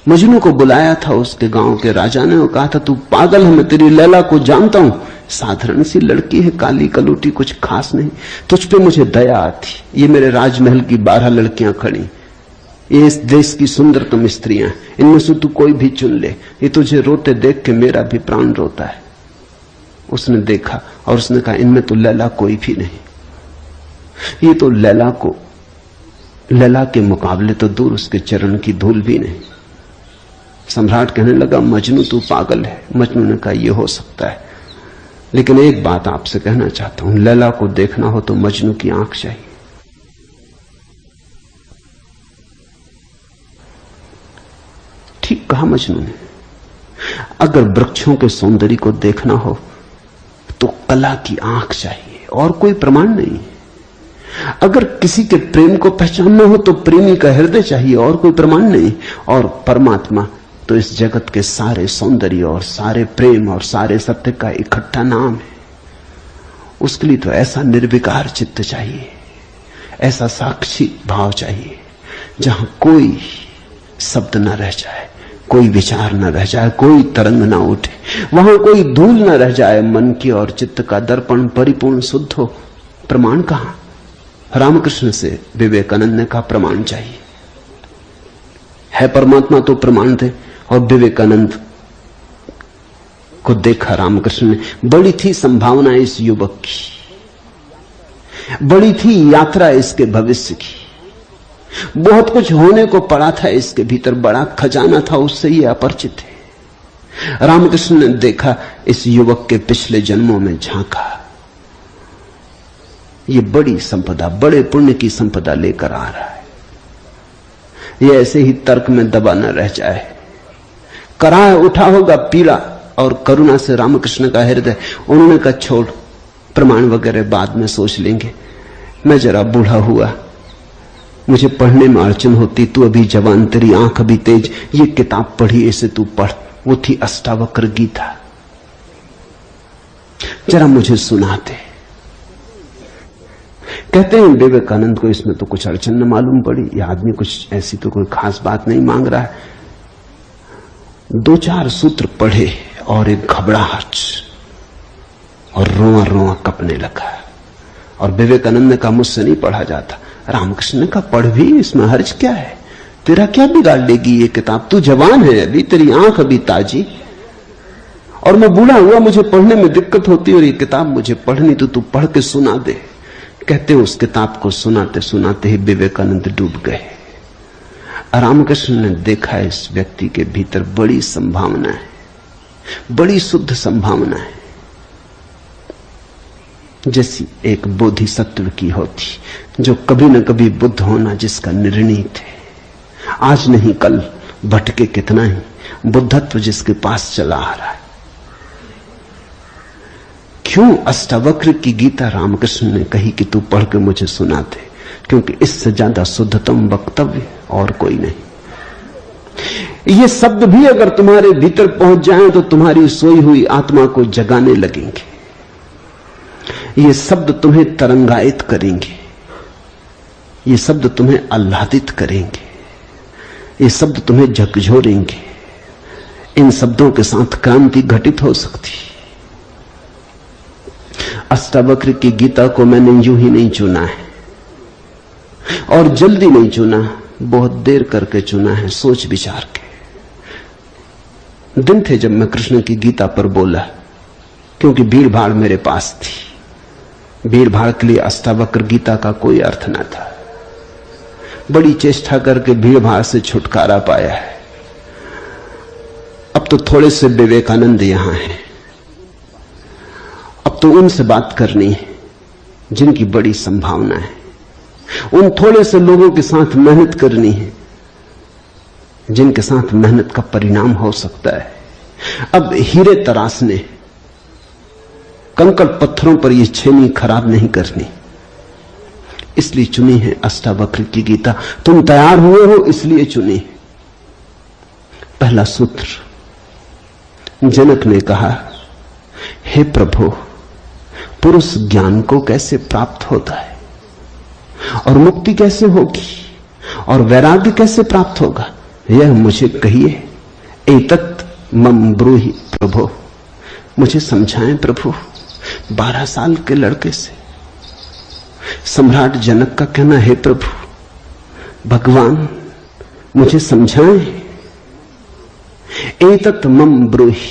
मजनू को बुलाया था उसके गांव के राजा ने और कहा था तू पागल है, मैं तेरी लैला को जानता हूं, साधारण सी लड़की है, काली कलूटी, कुछ खास नहीं, तुझ पे मुझे दया आती। ये मेरे राजमहल की 12 लड़कियां खड़ी, ये इस देश की सुंदरतम स्त्रियां, इनमें से तू कोई भी चुन ले, ये तुझे रोते देख के मेरा भी प्राण रोता है। उसने देखा और उसने कहा इनमें तो लैला कोई भी नहीं, ये तो लैला के मुकाबले तो दूर, उसके चरण की धूल भी नहीं। सम्राट कहने लगा मजनू तू पागल है। मजनू ने कहा यह हो सकता है, लेकिन एक बात आपसे कहना चाहता हूं, लैला को देखना हो तो मजनू की आंख चाहिए। ठीक कहा मजनू ने। अगर वृक्षों के सौंदर्य को देखना हो तो कला की आंख चाहिए, और कोई प्रमाण नहीं। अगर किसी के प्रेम को पहचानना हो तो प्रेमी का हृदय चाहिए, और कोई प्रमाण नहीं। और परमात्मा तो इस जगत के सारे सौंदर्य और सारे प्रेम और सारे सत्य का इकट्ठा नाम है। उसके लिए तो ऐसा निर्विकार चित्त चाहिए, ऐसा साक्षी भाव चाहिए, जहां कोई शब्द न रह जाए, कोई विचार न रह जाए, कोई तरंग न उठे, वहां कोई धूल न रह जाए। मन की और चित्त का दर्पण परिपूर्ण शुद्ध हो। प्रमाण कहां? रामकृष्ण से विवेकानंद ने कहा प्रमाण चाहिए। है परमात्मा तो प्रमाण थे। और विवेकानंद को देखा रामकृष्ण ने। बड़ी थी संभावना इस युवक की, बड़ी थी यात्रा इसके भविष्य की, बहुत कुछ होने को पड़ा था इसके भीतर, बड़ा खजाना था, उससे ये अपरिचित है। रामकृष्ण ने देखा, इस युवक के पिछले जन्मों में झांका। ये बड़ी संपदा, बड़े पुण्य की संपदा लेकर आ रहा है। ये ऐसे ही तर्क में दबा न रह जाए। कराह उठा होगा पीड़ा और करुणा से रामकृष्ण का हृदय। उन्होंने कहा छोड़, प्रमाण वगैरह बाद में सोच लेंगे। मैं जरा बूढ़ा हुआ, मुझे पढ़ने में अड़चन होती, तू अभी जवान, तेरी आंख अभी तेज, ये किताब पढ़ी, इसे तू पढ़। वो थी अष्टावक्र गीता, जरा मुझे सुनाते। कहते हैं विवेकानंद को इसमें तो कुछ अड़चन न मालूम पड़ी। यह आदमी कुछ ऐसी तो कोई खास बात नहीं मांग रहा है। 2-4 सूत्र पढ़े और एक घबराहट, और रोआ रोआ कपने लगा। और विवेकानंद ने कहा मुझसे नहीं पढ़ा जाता। रामकृष्ण ने कहा पढ़ भी, इसमें हर्ज क्या है, तेरा क्या बिगाड़ लेगी ये किताब, तू जवान है अभी, तेरी आंख अभी ताजी, और मैं बूढ़ा हुआ, मुझे पढ़ने में दिक्कत होती, और ये किताब मुझे पढ़नी तो तू पढ़ के सुना दे। कहते उस किताब को सुनाते सुनाते ही विवेकानंद डूब गए। रामकृष्ण ने देखा इस व्यक्ति के भीतर बड़ी संभावना है, बड़ी शुद्ध संभावना है, जैसी एक बोधिसत्व की होती, जो कभी न कभी बुद्ध होना जिसका निर्णीत है। आज नहीं कल भटके कितना ही, बुद्धत्व जिसके पास चला आ रहा है। क्यों अष्टावक्र की गीता रामकृष्ण ने कही कि तू पढ़ के मुझे सुना दे? क्योंकि इससे ज्यादा शुद्धतम वक्तव्य और कोई नहीं। ये शब्द भी अगर तुम्हारे भीतर पहुंच जाएं तो तुम्हारी सोई हुई आत्मा को जगाने लगेंगे। ये शब्द तुम्हें तरंगायित करेंगे, ये शब्द तुम्हें आह्लादित करेंगे, ये शब्द तुम्हें झकझोरेंगे। इन शब्दों के साथ क्रांति घटित हो सकती। अष्टावक्र की गीता को मैंने यूं ही नहीं चुना है, और जल्दी नहीं चुना, बहुत देर करके चुना है, सोच विचार के। दिन थे जब मैं कृष्ण की गीता पर बोला, क्योंकि भीड़ भाड़ मेरे पास थी। भीड़ भाड़ के लिए अष्टावक्र गीता का कोई अर्थ न था। बड़ी चेष्टा करके भीड़ भाड़ से छुटकारा पाया है। अब तो थोड़े से विवेकानंद यहां हैं, अब तो उनसे बात करनी है जिनकी बड़ी संभावना है। उन थोड़े से लोगों के साथ मेहनत करनी है जिनके साथ मेहनत का परिणाम हो सकता है। अब हीरे तराशने, कंकड़ पत्थरों पर यह छेनी खराब नहीं करनी, इसलिए चुनी है अष्टावक्र की गीता। तुम तैयार हुए हो इसलिए चुनी। पहला सूत्र, जनक ने कहा, हे प्रभु, पुरुष ज्ञान को कैसे प्राप्त होता है, और मुक्ति कैसे होगी, और वैराग्य कैसे प्राप्त होगा, यह मुझे कहिए। एतत् मम ब्रूहि प्रभु, मुझे समझाएं प्रभु। 12 साल के लड़के से सम्राट जनक का कहना, हे प्रभु, भगवान मुझे समझाएं। एतत् मम ब्रूहि,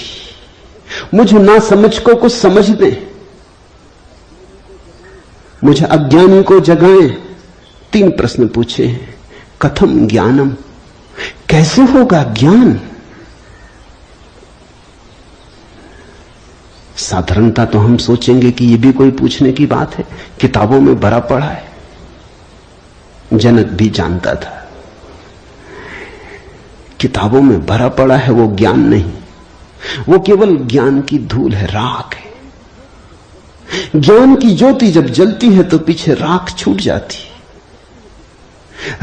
मुझे ना समझ को कुछ समझ दें, मुझे अज्ञानी को जगाएं। 3 प्रश्न पूछे हैं। कथम ज्ञानम, कैसे होगा ज्ञान? साधारणता तो हम सोचेंगे कि ये भी कोई पूछने की बात है, किताबों में भरा पड़ा है। जनक भी जानता था किताबों में भरा पड़ा है वो ज्ञान नहीं, वो केवल ज्ञान की धूल है, राख है। ज्ञान की ज्योति जब जलती है तो पीछे राख छूट जाती,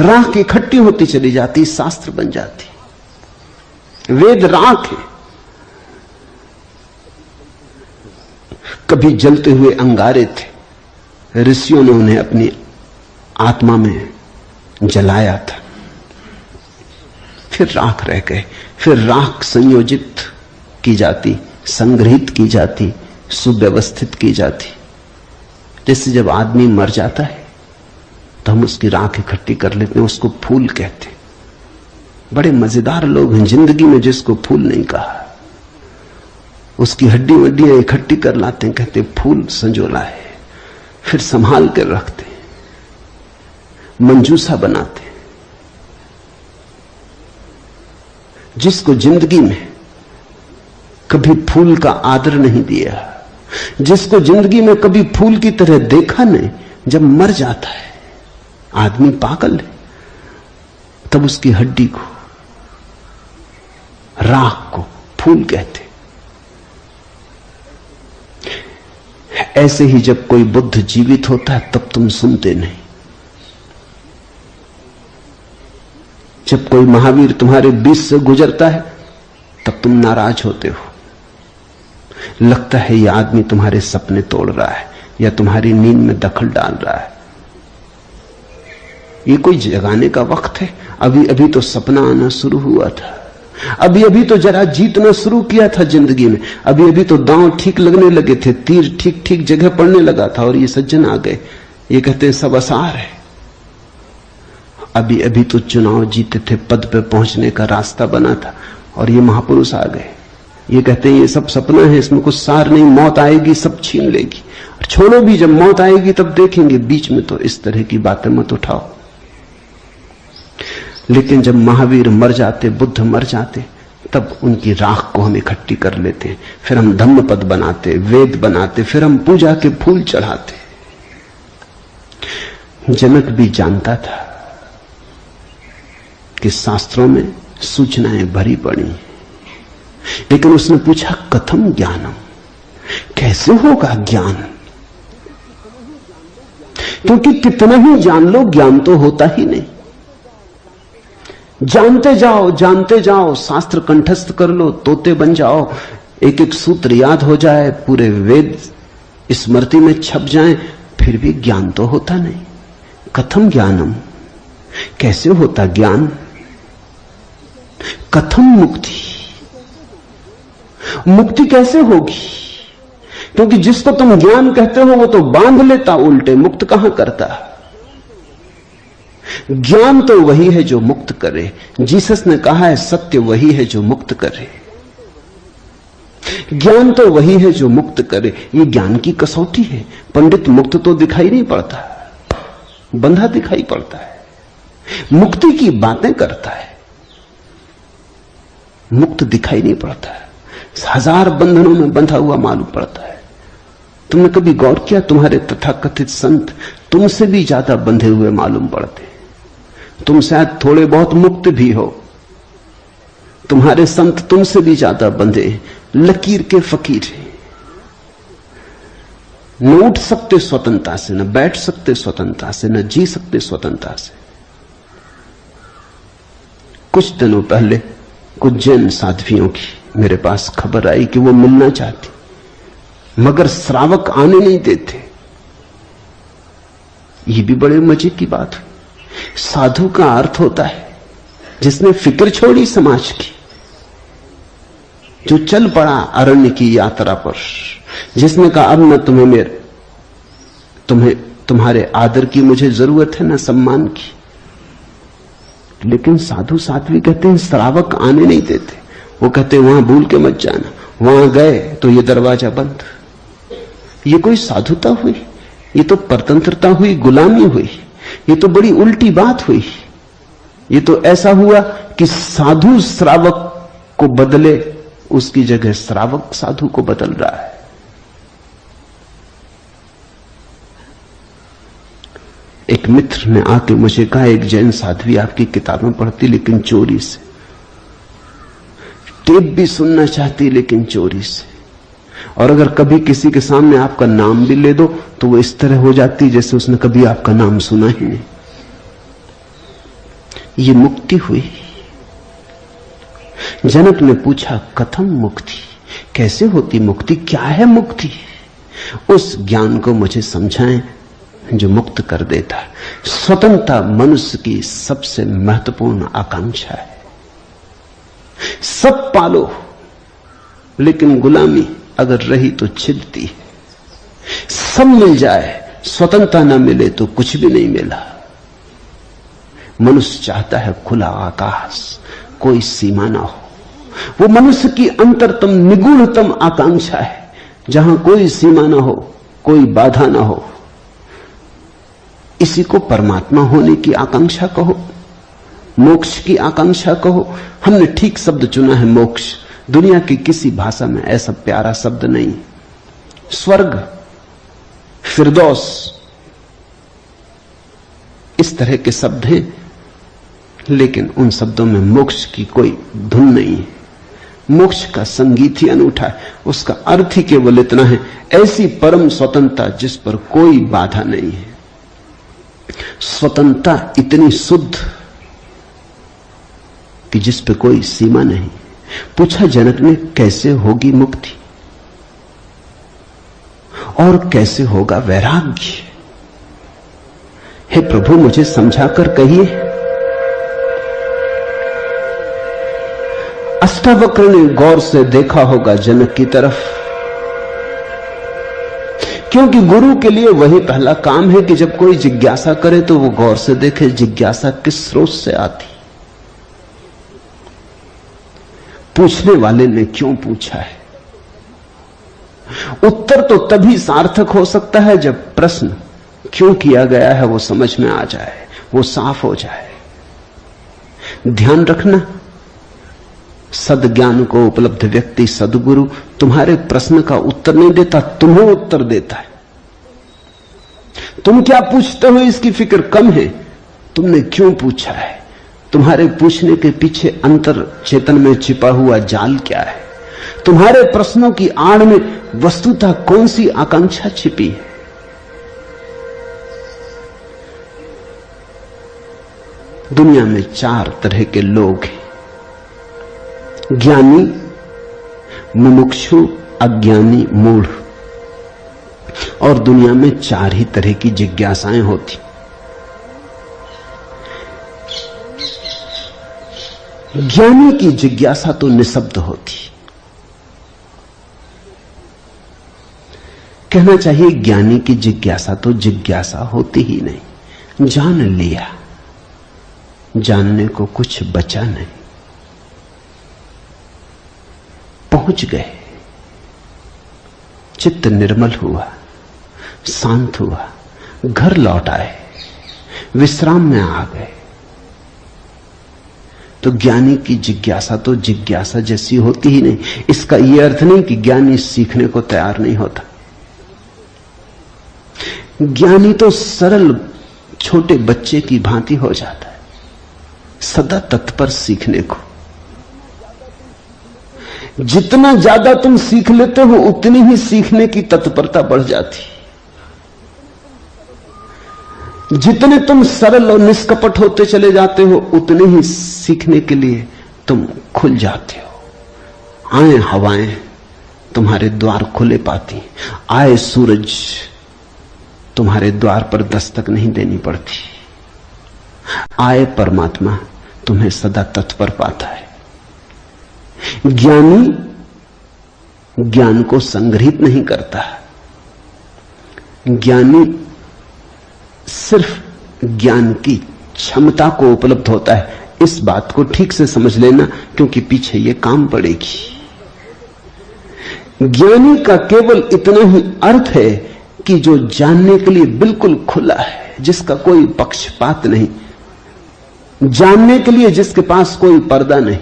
राख इकट्ठी होती चली जाती, शास्त्र बन जाती। वेद राख है। कभी जलते हुए अंगारे थे, ऋषियों ने उन्हें अपनी आत्मा में जलाया था, फिर राख रह गए। फिर राख संयोजित की जाती, संग्रहित की जाती, सुव्यवस्थित की जाती। जैसे जब आदमी मर जाता है तो हम उसकी राख इकट्ठी कर लेते हैं, उसको फूल कहते हैं। बड़े मजेदार लोग हैं जिंदगी में जिसको फूल नहीं कहा। उसकी हड्डी वड्डियां इकट्ठी कर लाते हैं, कहते फूल संजोला है, फिर संभाल कर रखते हैं, मंजूसा बनाते हैं। जिसको जिंदगी में कभी फूल का आदर नहीं दिया, जिसको जिंदगी में कभी फूल की तरह देखा नहीं, जब मर जाता है आदमी पागल है, तब उसकी हड्डी को, राख को फूल कहते। ऐसे ही जब कोई बुद्ध जीवित होता है तब तुम सुनते नहीं। जब कोई महावीर तुम्हारे बीच से गुजरता है तब तुम नाराज होते हो। लगता है यह आदमी तुम्हारे सपने तोड़ रहा है या तुम्हारी नींद में दखल डाल रहा है। ये कोई जगाने का वक्त है? अभी अभी तो सपना आना शुरू हुआ था, अभी अभी तो जरा जीतना शुरू किया था जिंदगी में, अभी अभी तो दांव ठीक लगने लगे थे, तीर ठीक ठीक जगह पड़ने लगा था, और ये सज्जन आ गए, ये कहते हैं सब आसार है। अभी अभी तो चुनाव जीते थे, पद पे पहुंचने का रास्ता बना था, और ये महापुरुष आ गए, ये कहते हैं ये सब सपना है, इसमें कुछ सार नहीं, मौत आएगी सब छीन लेगी। और छोड़ो भी, जब मौत आएगी तब देखेंगे, बीच में तो इस तरह की बातें मत उठाओ। लेकिन जब महावीर मर जाते, बुद्ध मर जाते, तब उनकी राख को हम इकट्ठी कर लेते हैं, फिर हम धम्मपद बनाते, वेद बनाते, फिर हम पूजा के फूल चढ़ाते। जनक भी जानता था कि शास्त्रों में सूचनाएं भरी पड़ी, लेकिन उसने पूछा कथम ज्ञानम, कैसे होगा ज्ञान? क्योंकि कितना ही जान लो ज्ञान तो होता ही नहीं। जानते जाओ, शास्त्र कंठस्थ कर लो, तोते बन जाओ, एक एक सूत्र याद हो जाए, पूरे वेद स्मृति में छप जाएं, फिर भी ज्ञान तो होता नहीं। कथम ज्ञानम, कैसे होता ज्ञान? कथम मुक्ति, मुक्ति कैसे होगी? क्योंकि जिसको तुम ज्ञान कहते हो वो तो बांध लेता उल्टे, मुक्त कहां करता। ज्ञान तो वही है जो मुक्त करे। जीसस ने कहा है सत्य वही है जो मुक्त करे, ज्ञान तो वही है जो मुक्त करे। ये ज्ञान की कसौटी है। पंडित मुक्त तो दिखाई नहीं पड़ता, बंधा दिखाई पड़ता है, मुक्ति की बातें करता है, मुक्त दिखाई नहीं पड़ता है, हजार बंधनों में बंधा हुआ मालूम पड़ता है। तुमने कभी गौर किया, तुम्हारे तथाकथित संत तुमसे भी ज्यादा बंधे हुए मालूम पड़ते। तुम शायद थोड़े बहुत मुक्त भी हो, तुम्हारे संत तुमसे भी ज्यादा बंधे, लकीर के फकीर हैं। न उठ सकते स्वतंत्रता से, न बैठ सकते स्वतंत्रता से, न जी सकते स्वतंत्रता से। कुछ दिनों पहले कुछ जैन साध्वियों की मेरे पास खबर आई कि वो मिलना चाहती, मगर श्रावक आने नहीं देते। ये भी बड़े मजे की बात हुई। साधु का अर्थ होता है जिसने फिक्र छोड़ी समाज की, जो चल पड़ा अरण्य की यात्रा पर, जिसने कहा अब न तुम्हारे आदर की मुझे जरूरत है, न सम्मान की। लेकिन साधु साध्वी कहते हैं श्रावक आने नहीं देते। वो कहते हैं वहां भूल के मत जाना, वहां गए तो ये दरवाजा बंद। ये कोई साधुता हुई? ये तो परतंत्रता हुई, गुलामी हुई। ये तो बड़ी उल्टी बात हुई। ये तो ऐसा हुआ कि साधु श्रावक को बदले, उसकी जगह श्रावक साधु को बदल रहा है। एक मित्र ने आके मुझे कहा, एक जैन साध्वी आपकी किताबें पढ़ती लेकिन चोरी से, टेप भी सुनना चाहती लेकिन चोरी से, और अगर कभी किसी के सामने आपका नाम भी ले दो तो वो इस तरह हो जाती जैसे उसने कभी आपका नाम सुना ही नहीं। ये मुक्ति हुई। जनक ने पूछा, कथम मुक्ति, कैसे होती मुक्ति, क्या है मुक्ति? उस ज्ञान को मुझे समझाएं जो मुक्त कर देता है। स्वतंत्रता मनुष्य की सबसे महत्वपूर्ण आकांक्षा है। सब पालो लेकिन गुलामी अगर रही तो छिदती है। सब मिल जाए, स्वतंत्रता न मिले तो कुछ भी नहीं मिला। मनुष्य चाहता है खुला आकाश, कोई सीमा ना हो। वो मनुष्य की अंतरतम निगूढ़तम आकांक्षा है, जहां कोई सीमा ना हो, कोई बाधा ना हो। इसी को परमात्मा होने की आकांक्षा कहो, मोक्ष की आकांक्षा कहो। हमने ठीक शब्द चुना है, मोक्ष। दुनिया की किसी भाषा में ऐसा प्यारा शब्द नहीं। स्वर्ग, फिरदौस, इस तरह के शब्द हैं, लेकिन उन शब्दों में मोक्ष की कोई धुन नहीं है। मोक्ष का संगीत ही अनूठा है। उसका अर्थ ही केवल इतना है, ऐसी परम स्वतंत्रता जिस पर कोई बाधा नहीं है। स्वतंत्रता इतनी शुद्ध कि जिस पे कोई सीमा नहीं। पूछा जनक ने, कैसे होगी मुक्ति और कैसे होगा वैराग्य? हे प्रभु, मुझे समझाकर कहिए। अष्टावक्र ने गौर से देखा होगा जनक की तरफ, क्योंकि गुरु के लिए वही पहला काम है कि जब कोई जिज्ञासा करे तो वो गौर से देखे जिज्ञासा किस स्रोत से आती, पूछने वाले ने क्यों पूछा है। उत्तर तो तभी सार्थक हो सकता है जब प्रश्न क्यों किया गया है वो समझ में आ जाए, वो साफ हो जाए। ध्यान रखना, सद्ज्ञान को उपलब्ध व्यक्ति, सद्गुरु तुम्हारे प्रश्न का उत्तर नहीं देता, तुम्हें उत्तर देता है। तुम क्या पूछते हो इसकी फिक्र कम है, तुमने क्यों पूछा है, तुम्हारे पूछने के पीछे अंतर चेतन में छिपा हुआ जाल क्या है, तुम्हारे प्रश्नों की आड़ में वस्तुतः कौन सी आकांक्षा छिपी है। दुनिया में 4 तरह के लोग हैं, ज्ञानी, मुमुक्षु, अज्ञानी, मूढ़। और दुनिया में 4 ही तरह की जिज्ञासाएं होती। ज्ञानी की जिज्ञासा तो निशब्द होती। कहना चाहिए ज्ञानी की जिज्ञासा तो जिज्ञासा होती ही नहीं। जान लिया, जानने को कुछ बचा नहीं, पहुंच गए, चित्त निर्मल हुआ, शांत हुआ, घर लौट आए, विश्राम में आ गए। तो ज्ञानी की जिज्ञासा तो जिज्ञासा जैसी होती ही नहीं। इसका यह अर्थ नहीं कि ज्ञानी सीखने को तैयार नहीं होता। ज्ञानी तो सरल छोटे बच्चे की भांति हो जाता है, सदा तत्पर सीखने को। जितना ज्यादा तुम सीख लेते हो उतनी ही सीखने की तत्परता बढ़ जाती। जितने तुम सरल और निष्कपट होते चले जाते हो उतने ही सीखने के लिए तुम खुल जाते हो। आए हवाएं तुम्हारे द्वार खुले पाती, आए सूरज तुम्हारे द्वार पर दस्तक नहीं देनी पड़ती, आए परमात्मा तुम्हें सदा तत्पर पाता है। ज्ञानी ज्ञान को संग्रहित नहीं करता, ज्ञानी सिर्फ ज्ञान की क्षमता को उपलब्ध होता है। इस बात को ठीक से समझ लेना, क्योंकि पीछे ये काम पड़ेगी। ज्ञानी का केवल इतना ही अर्थ है कि जो जानने के लिए बिल्कुल खुला है, जिसका कोई पक्षपात नहीं, जानने के लिए जिसके पास कोई पर्दा नहीं,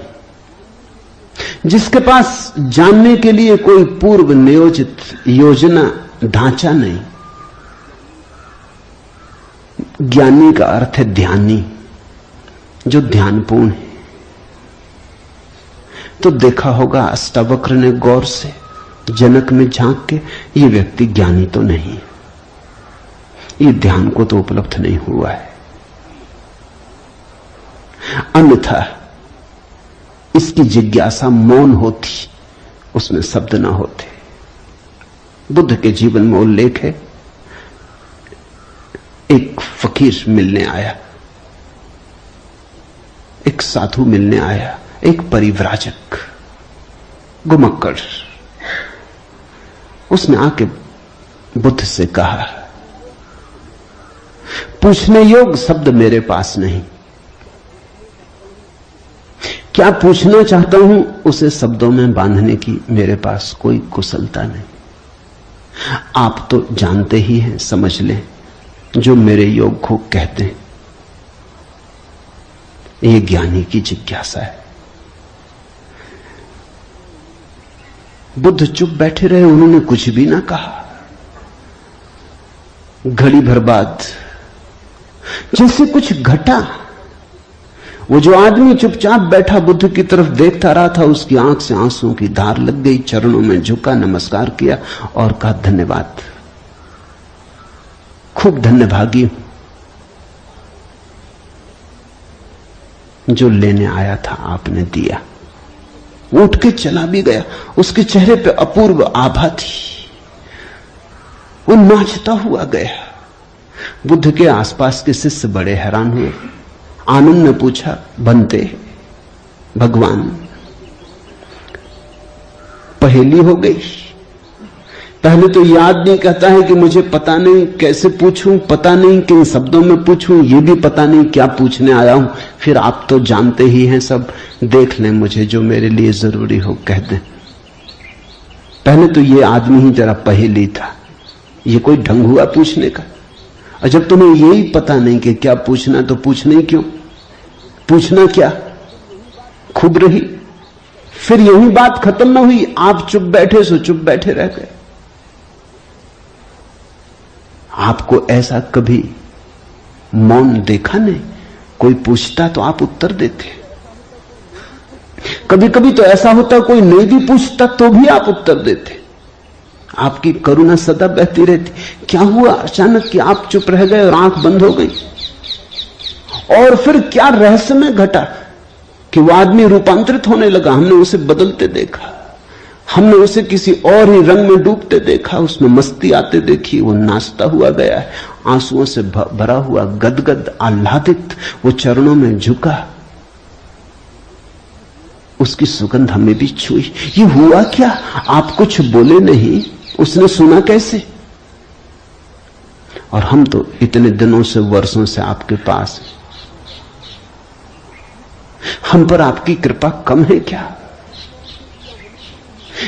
जिसके पास जानने के लिए कोई पूर्व नियोजित योजना ढांचा नहीं, ज्ञानी का अर्थ है ध्यानी, जो ध्यानपूर्ण है। तो देखा होगा अष्टावक्र ने गौर से जनक में झांक के, ये व्यक्ति ज्ञानी तो नहीं, ये ध्यान को तो उपलब्ध नहीं हुआ है, अन्यथा इसकी जिज्ञासा मौन होती, उसमें शब्द ना होते। बुद्ध के जीवन में उल्लेख है, एक फकीर मिलने आया, एक साधु मिलने आया, एक परिव्राजक घुमक्कड़। उसने आके बुद्ध से कहा, पूछने योग्य शब्द मेरे पास नहीं, क्या पूछना चाहता हूं उसे शब्दों में बांधने की मेरे पास कोई कुशलता नहीं। आप तो जानते ही हैं, समझ लें, जो मेरे योग को कहते हैं, ये ज्ञानी की जिज्ञासा है। बुद्ध चुप बैठे रहे, उन्होंने कुछ भी ना कहा। घड़ी भर बाद जैसे कुछ घटा, वो जो आदमी चुपचाप बैठा बुद्ध की तरफ देखता रहा था, उसकी आंख से आंसुओं की धार लग गई, चरणों में झुका, नमस्कार किया और कहा, धन्यवाद, खूब धन्यभागी हूं, जो लेने आया था आपने दिया। वो उठ के चला भी गया, उसके चेहरे पे अपूर्व आभा थी, वो नाचता हुआ गया। बुद्ध के आसपास के शिष्य बड़े हैरान हुए। आनंद ने पूछा, बनते भगवान, पहेली हो गई। पहले तो याद नहीं, कहता है कि मुझे पता नहीं कैसे पूछूं, पता नहीं किन शब्दों में पूछूं, ये भी पता नहीं क्या पूछने आया हूं। फिर आप तो जानते ही हैं सब, देख लें, मुझे जो मेरे लिए जरूरी हो कह दें। पहले तो ये आदमी ही जरा पहेली था, ये कोई ढंग हुआ पूछने का। और जब तुम्हें यही पता नहीं कि क्या पूछना, तो पूछना ही क्यों? पूछना क्या? खूब रही। फिर यही बात खत्म ना हुई, आप चुप बैठे सो चुप बैठे रह गए। आपको ऐसा कभी मौन देखा नहीं? कोई पूछता तो आप उत्तर देते। कभी कभी तो ऐसा होता कोई नहीं भी पूछता तो भी आप उत्तर देते। आपकी करुणा सदा बहती रहती। क्या हुआ अचानक कि आप चुप रह गए और आंख बंद हो गई? और फिर क्या रहस्यमय घटा कि वो आदमी रूपांतरित होने लगा। हमने उसे बदलते देखा, हमने उसे किसी और ही रंग में डूबते देखा, उसमें मस्ती आते देखी। वो नाचता हुआ गया है, आंसुओं से भरा हुआ, गदगद आह्लादित, वो चरणों में झुका, उसकी सुगंध हमें भी छुई। ये हुआ क्या? आप कुछ बोले नहीं, उसने सुना कैसे? और हम तो इतने दिनों से, वर्षों से आपके पास, हम पर आपकी कृपा कम है क्या?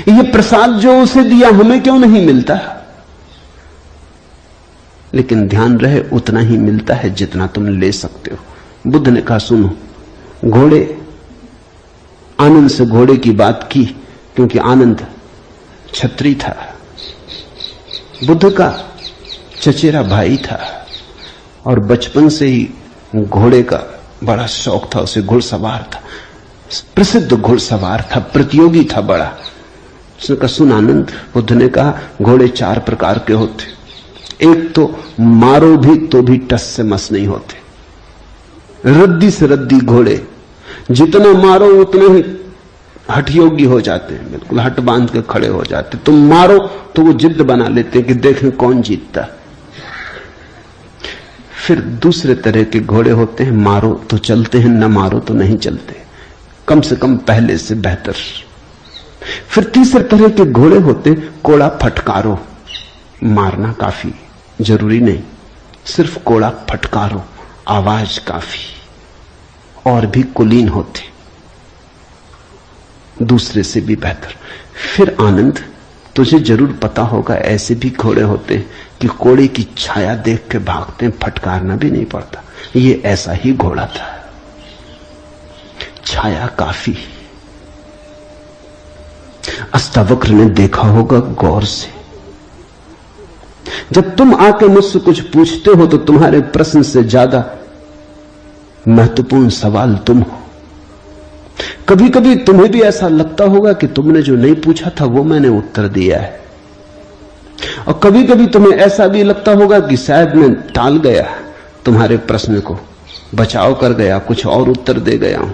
ये प्रसाद जो उसे दिया हमें क्यों नहीं मिलता? लेकिन ध्यान रहे, उतना ही मिलता है जितना तुम ले सकते हो। बुद्ध ने कहा, सुनो, घोड़े, आनंद से घोड़े की बात की क्योंकि आनंद छत्री था, बुद्ध का चचेरा भाई था और बचपन से ही घोड़े का बड़ा शौक था। उसे घुड़सवार था, प्रसिद्ध घुड़सवार था, प्रतियोगी था बड़ा। उसने कहा, सुन आनंद, बुद्ध ने कहा, घोड़े 4 प्रकार के होते। एक तो मारो भी तो भी टस से मस नहीं होते, रद्दी से रद्दी घोड़े, जितना मारो उतना ही हठयोगी हो जाते हैं, बिल्कुल हट बांध के खड़े हो जाते। तुम मारो तो वो जिद बना लेते हैं कि देखें कौन जीतता। फिर दूसरे तरह के घोड़े होते हैं, मारो तो चलते हैं, न मारो तो नहीं चलते, कम से कम पहले से बेहतर। फिर तीसरे तरह के घोड़े होते, कोड़ा फटकारो, मारना काफी जरूरी नहीं, सिर्फ कोड़ा फटकारो, आवाज काफी। और भी कुलीन होते, दूसरे से भी बेहतर। फिर आनंद, तुझे जरूर पता होगा, ऐसे भी घोड़े होते हैं कि कोड़े की छाया देख के भागते हैं, फटकारना भी नहीं पड़ता। ये ऐसा ही घोड़ा था, छाया काफी। अष्टावक्र ने देखा होगा गौर से, जब तुम आके मुझसे कुछ पूछते हो तो तुम्हारे प्रश्न से ज्यादा महत्वपूर्ण सवाल तुम हो। कभी कभी तुम्हें भी ऐसा लगता होगा कि तुमने जो नहीं पूछा था वो मैंने उत्तर दिया है, और कभी कभी तुम्हें ऐसा भी लगता होगा कि शायद मैं टाल गया तुम्हारे प्रश्न को, बचाव कर गया, कुछ और उत्तर दे गया हूं।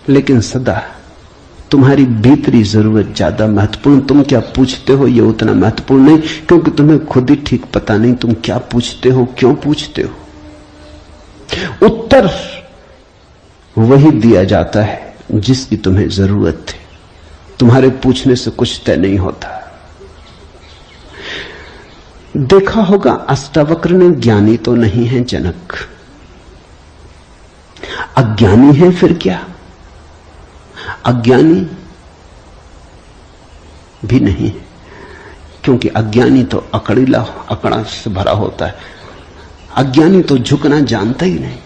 लेकिन सदा तुम्हारी भीतरी जरूरत ज्यादा महत्वपूर्ण। तुम क्या पूछते हो ये उतना महत्वपूर्ण नहीं, क्योंकि तुम्हें खुद ही ठीक पता नहीं तुम क्या पूछते हो, क्यों पूछते हो। उत्तर वही दिया जाता है जिसकी तुम्हें जरूरत है। तुम्हारे पूछने से कुछ तय नहीं होता। देखा होगा अष्टावक्र ने ज्ञानी तो नहीं है जनक, अज्ञानी है फिर क्या? अज्ञानी भी नहीं, क्योंकि अज्ञानी तो अकड़ा से भरा होता है। अज्ञानी तो झुकना जानता ही नहीं।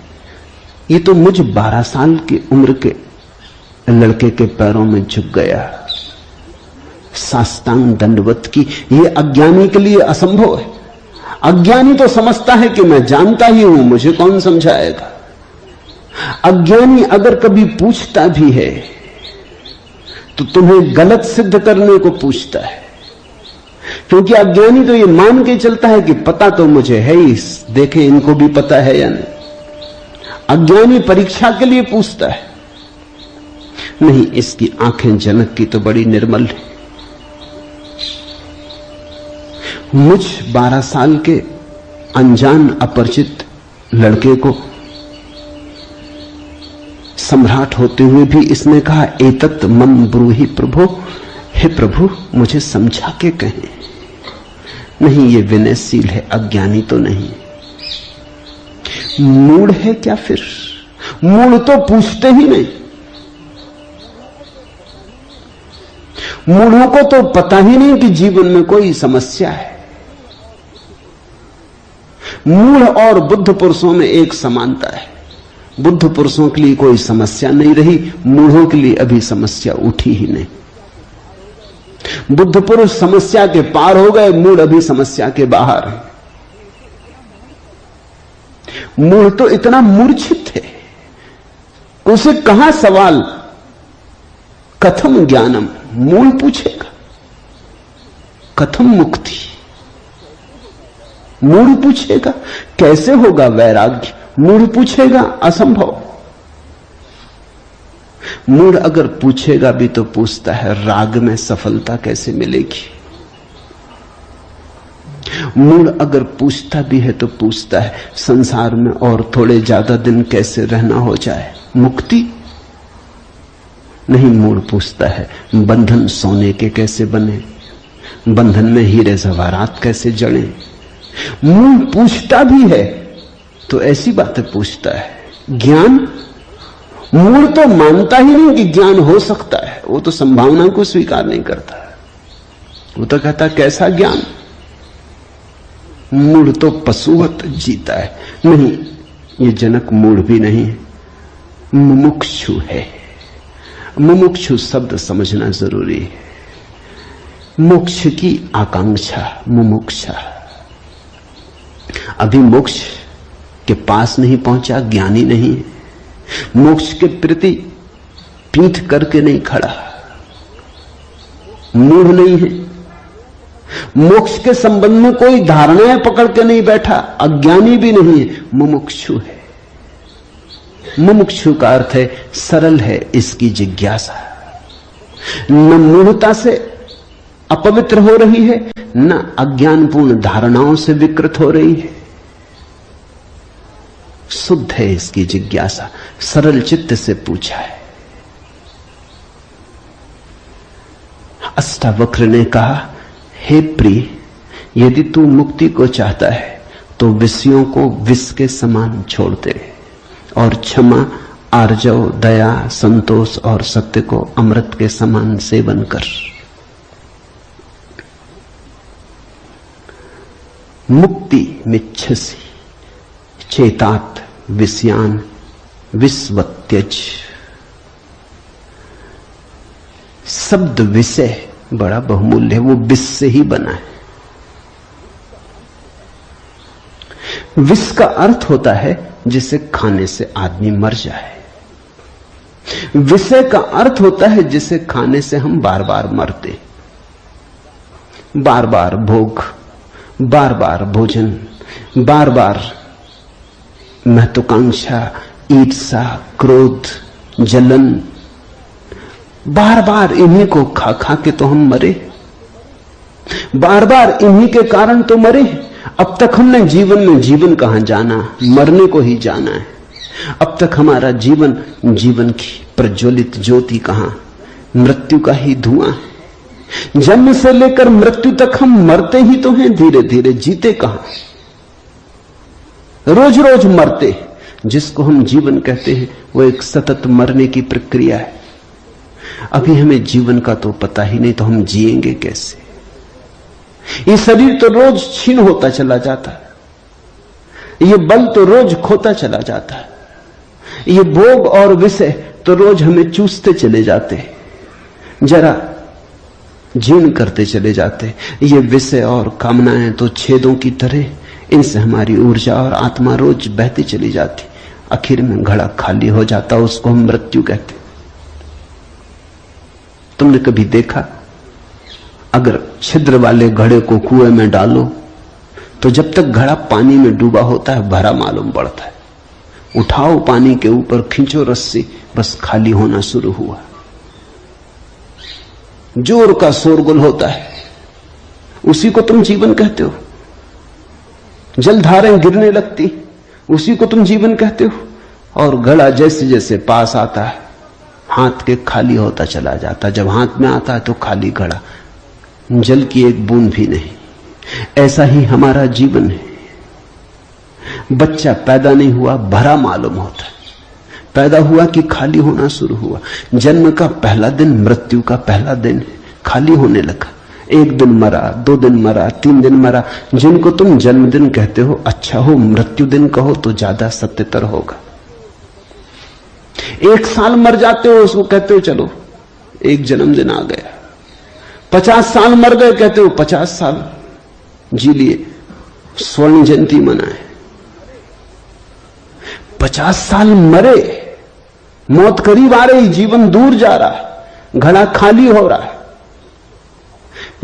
ये तो मुझ 12 साल की उम्र के लड़के के पैरों में झुक गया, साष्टांग दंडवत की। ये अज्ञानी के लिए असंभव है। अज्ञानी तो समझता है कि मैं जानता ही हूं, मुझे कौन समझाएगा। अज्ञानी अगर कभी पूछता भी है तो तुम्हें गलत सिद्ध करने को पूछता है, क्योंकि अज्ञानी तो ये मान के चलता है कि पता तो मुझे है ही, देखे इनको भी पता है या नहीं। अज्ञानी परीक्षा के लिए पूछता है। नहीं, इसकी आंखें जनक की तो बड़ी निर्मल है। मुझ 12 साल के अनजान अपरिचित लड़के को सम्राट होते हुए भी इसने कहा, एतत् मम ब्रूहि प्रभो, हे प्रभु मुझे समझा के कहें। नहीं, ये विनयशील है, अज्ञानी तो नहीं। मूढ़ है क्या फिर? मूढ़ तो पूछते ही नहीं। मूढ़ों को तो पता ही नहीं कि जीवन में कोई समस्या है। मूढ़ और बुद्ध पुरुषों में एक समानता है। बुद्ध पुरुषों के लिए कोई समस्या नहीं रही, मूढ़ों के लिए अभी समस्या उठी ही नहीं। बुद्ध पुरुष समस्या के पार हो गए, मूढ़ अभी समस्या के बाहर है। मूढ़ तो इतना मूर्छित है, उसे कहां सवाल कथम ज्ञानम, मूढ़ पूछेगा कथम मुक्ति। मूढ़ पूछेगा कैसे होगा वैराग्य, मूढ़ पूछेगा असंभव। मूढ़ अगर पूछेगा भी तो पूछता है राग में सफलता कैसे मिलेगी। मूढ़ अगर पूछता भी है तो पूछता है संसार में और थोड़े ज्यादा दिन कैसे रहना हो जाए, मुक्ति नहीं। मूढ़ पूछता है बंधन सोने के कैसे बने, बंधन में हीरे जवाहरात कैसे जड़े। मूढ़ पूछता भी है तो ऐसी बातें पूछता है। ज्ञान, मूढ़ तो मानता ही नहीं कि ज्ञान हो सकता है, वो तो संभावना को स्वीकार नहीं करता। वो तो कहता कैसा ज्ञान। मूढ़ तो पशुवत जीता है। नहीं, ये जनक मूढ़ भी नहीं, मुमुक्षु है। मुमुक्षु शब्द समझना जरूरी है। मोक्ष की आकांक्षा, मुमुक्षा। अभी मोक्ष के पास नहीं पहुंचा, ज्ञानी नहीं है। मोक्ष के प्रति पीठ करके नहीं खड़ा, मूढ़ नहीं है। मोक्ष के संबंध में कोई धारणाएं पकड़ के नहीं बैठा, अज्ञानी भी नहीं है, मुमुक्षु है। मुमुक्षु का अर्थ है सरल है इसकी जिज्ञासा। न मूढ़ता से अपवित्र हो रही है, न अज्ञानपूर्ण धारणाओं से विकृत हो रही है। शुद्ध है इसकी जिज्ञासा, सरल चित्त से पूछा है। अष्टावक्र ने कहा, हे प्रिय, यदि तू मुक्ति को चाहता है तो विषयों को विष के समान छोड़ दे और क्षमा, आर्जव, दया, संतोष और सत्य को अमृत के समान सेवन कर। मुक्ति मिच्छसि चेतात विषयान विस्वत्यज। शब्द विषय बड़ा बहुमूल्य है, वो विष से ही बना है। विष का अर्थ होता है जिसे खाने से आदमी मर जाए। विषय का अर्थ होता है जिसे खाने से हम बार बार मरते। बार बार भोग, बार बार भोजन, बार बार महत्वाकांक्षा, ईर्ष्या, क्रोध, जलन, बार बार इन्हीं को खा खा के तो हम मरे। बार बार इन्हीं के कारण तो मरे। अब तक हमने जीवन में जीवन कहां जाना, मरने को ही जाना है। अब तक हमारा जीवन, जीवन की प्रज्वलित ज्योति कहां, मृत्यु का ही धुआं है। जन्म से लेकर मृत्यु तक हम मरते ही तो हैं, धीरे धीरे जीते कहां, रोज रोज मरते। जिसको हम जीवन कहते हैं वो एक सतत मरने की प्रक्रिया है। अभी हमें जीवन का तो पता ही नहीं, तो हम जिएंगे कैसे? ये शरीर तो रोज छीन होता चला जाता है, ये बल तो रोज खोता चला जाता है, ये भोग और विषय तो रोज हमें चूसते चले जाते, जरा जीर्ण करते चले जाते। ये विषय और कामनाएं तो छेदों की तरह, इनसे हमारी ऊर्जा और आत्मा रोज बहती चली जाती। आखिर में घड़ा खाली हो जाता, उसको हम मृत्यु कहते। तुमने कभी देखा, अगर छिद्र वाले घड़े को कुएं में डालो तो जब तक घड़ा पानी में डूबा होता है भरा मालूम पड़ता है। उठाओ पानी के ऊपर, खींचो रस्सी, बस खाली होना शुरू हुआ। जोर का शोरगुल होता है, उसी को तुम जीवन कहते हो। जलधारें गिरने लगती, उसी को तुम जीवन कहते हो। और घड़ा जैसे जैसे पास आता है, हाथ के खाली होता चला जाता। जब हाथ में आता है तो खाली घड़ा, जल की एक बूंद भी नहीं। ऐसा ही हमारा जीवन है। बच्चा पैदा नहीं हुआ, भरा मालूम होता है। पैदा हुआ कि खाली होना शुरू हुआ। जन्म का पहला दिन मृत्यु का पहला दिन है, खाली होने लगा। एक दिन मरा, 2 दिन मरा, 3 दिन मरा। जिनको तुम जन्मदिन कहते हो, अच्छा हो मृत्यु दिन कहो तो ज्यादा सत्यतर होगा। 1 साल मर जाते हो, उसको कहते हो चलो एक जन्मदिन आ गया। 50 साल मर गए, कहते हो 50 साल जी लिए, स्वर्ण जयंती मनाए। 50 साल मरे, मौत करीब आ रही, जीवन दूर जा रहा है, घड़ा खाली हो रहा है।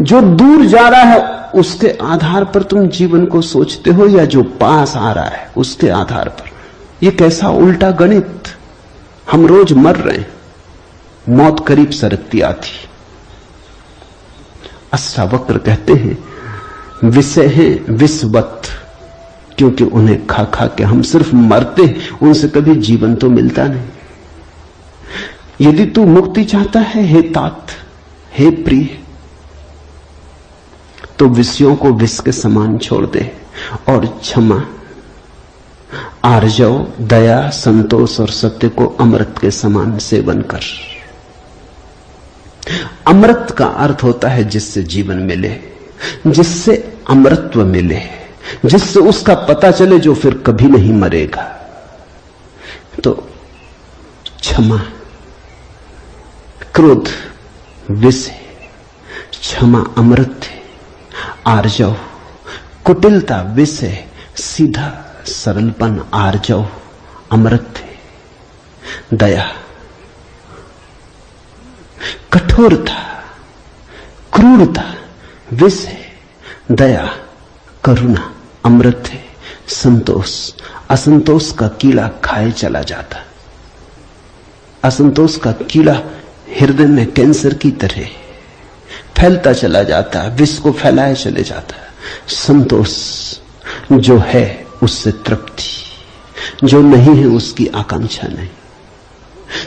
जो दूर जा रहा है उसके आधार पर तुम जीवन को सोचते हो, या जो पास आ रहा है उसके आधार पर? यह कैसा उल्टा गणित। हम रोज मर रहे हैं, मौत करीब सरकती आती। अष्टावक्र कहते हैं विषय हैं विषवत, क्योंकि उन्हें खा खा के हम सिर्फ मरते, उनसे कभी जीवन तो मिलता नहीं। यदि तू मुक्ति चाहता है हे तात, हे प्रिय, तो विषयों को विष के समान छोड़ दे और क्षमा, आर्जव, दया, संतोष और सत्य को अमृत के समान सेवन कर। अमृत का अर्थ होता है जिससे जीवन मिले, जिससे अमृतत्व मिले, जिससे उसका पता चले जो फिर कभी नहीं मरेगा। तो क्षमा, क्रोध विष है, क्षमा अमृत है। आर्जव, कुटिलता विष है, सीधा सरलपन आर्जव अमृत है। दया, कठोरता, क्रूरता विष है, दया, करुणा अमृत है। संतोष, असंतोष का कीड़ा खाए चला जाता। असंतोष का कीड़ा हृदय में कैंसर की तरह फैलता चला जाता है, विष को फैलाए चले जाता है। संतोष, जो है उससे तृप्ति, जो नहीं है उसकी आकांक्षा नहीं,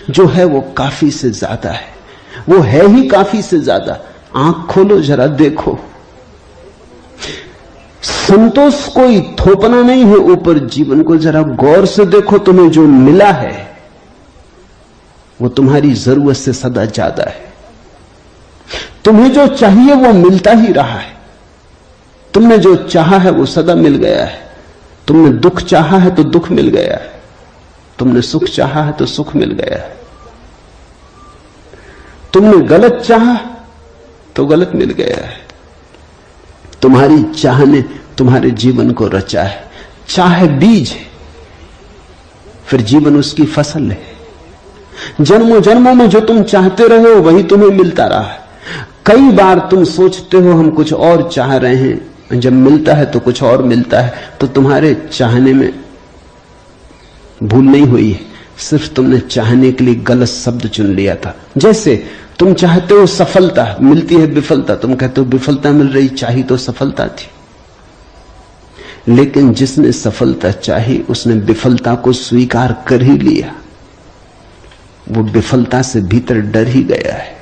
जो है वो काफी से ज्यादा है, वो है ही काफी से ज्यादा। आंख खोलो जरा देखो, संतोष कोई थोपना नहीं है ऊपर जीवन को। जरा गौर से देखो, तुम्हें जो मिला है वो तुम्हारी जरूरत से सदा ज्यादा है। तुम्हें जो चाहिए वो मिलता ही रहा है। तुमने जो चाहा है वो सदा मिल गया है। तुमने दुख चाहा है तो दुख मिल गया है, तुमने सुख चाहा है तो सुख मिल गया है। तुमने गलत चाहा तो गलत मिल गया है। तुम्हारी चाह ने तुम्हारे जीवन को रचा है। चाह बीज है, फिर जीवन उसकी फसल है। जन्मों जन्मों में जो तुम चाहते रहे हो वही तुम्हें मिलता रहा है। कई बार तुम सोचते हो हम कुछ और चाह रहे हैं, जब मिलता है तो कुछ और मिलता है। तो तुम्हारे चाहने में भूल नहीं हुई है, सिर्फ तुमने चाहने के लिए गलत शब्द चुन लिया था। जैसे तुम चाहते हो सफलता, मिलती है विफलता, तुम कहते हो विफलता मिल रही, चाही तो सफलता थी। लेकिन जिसने सफलता चाही उसने विफलता को स्वीकार कर ही लिया। वो विफलता से भीतर डर ही गया है।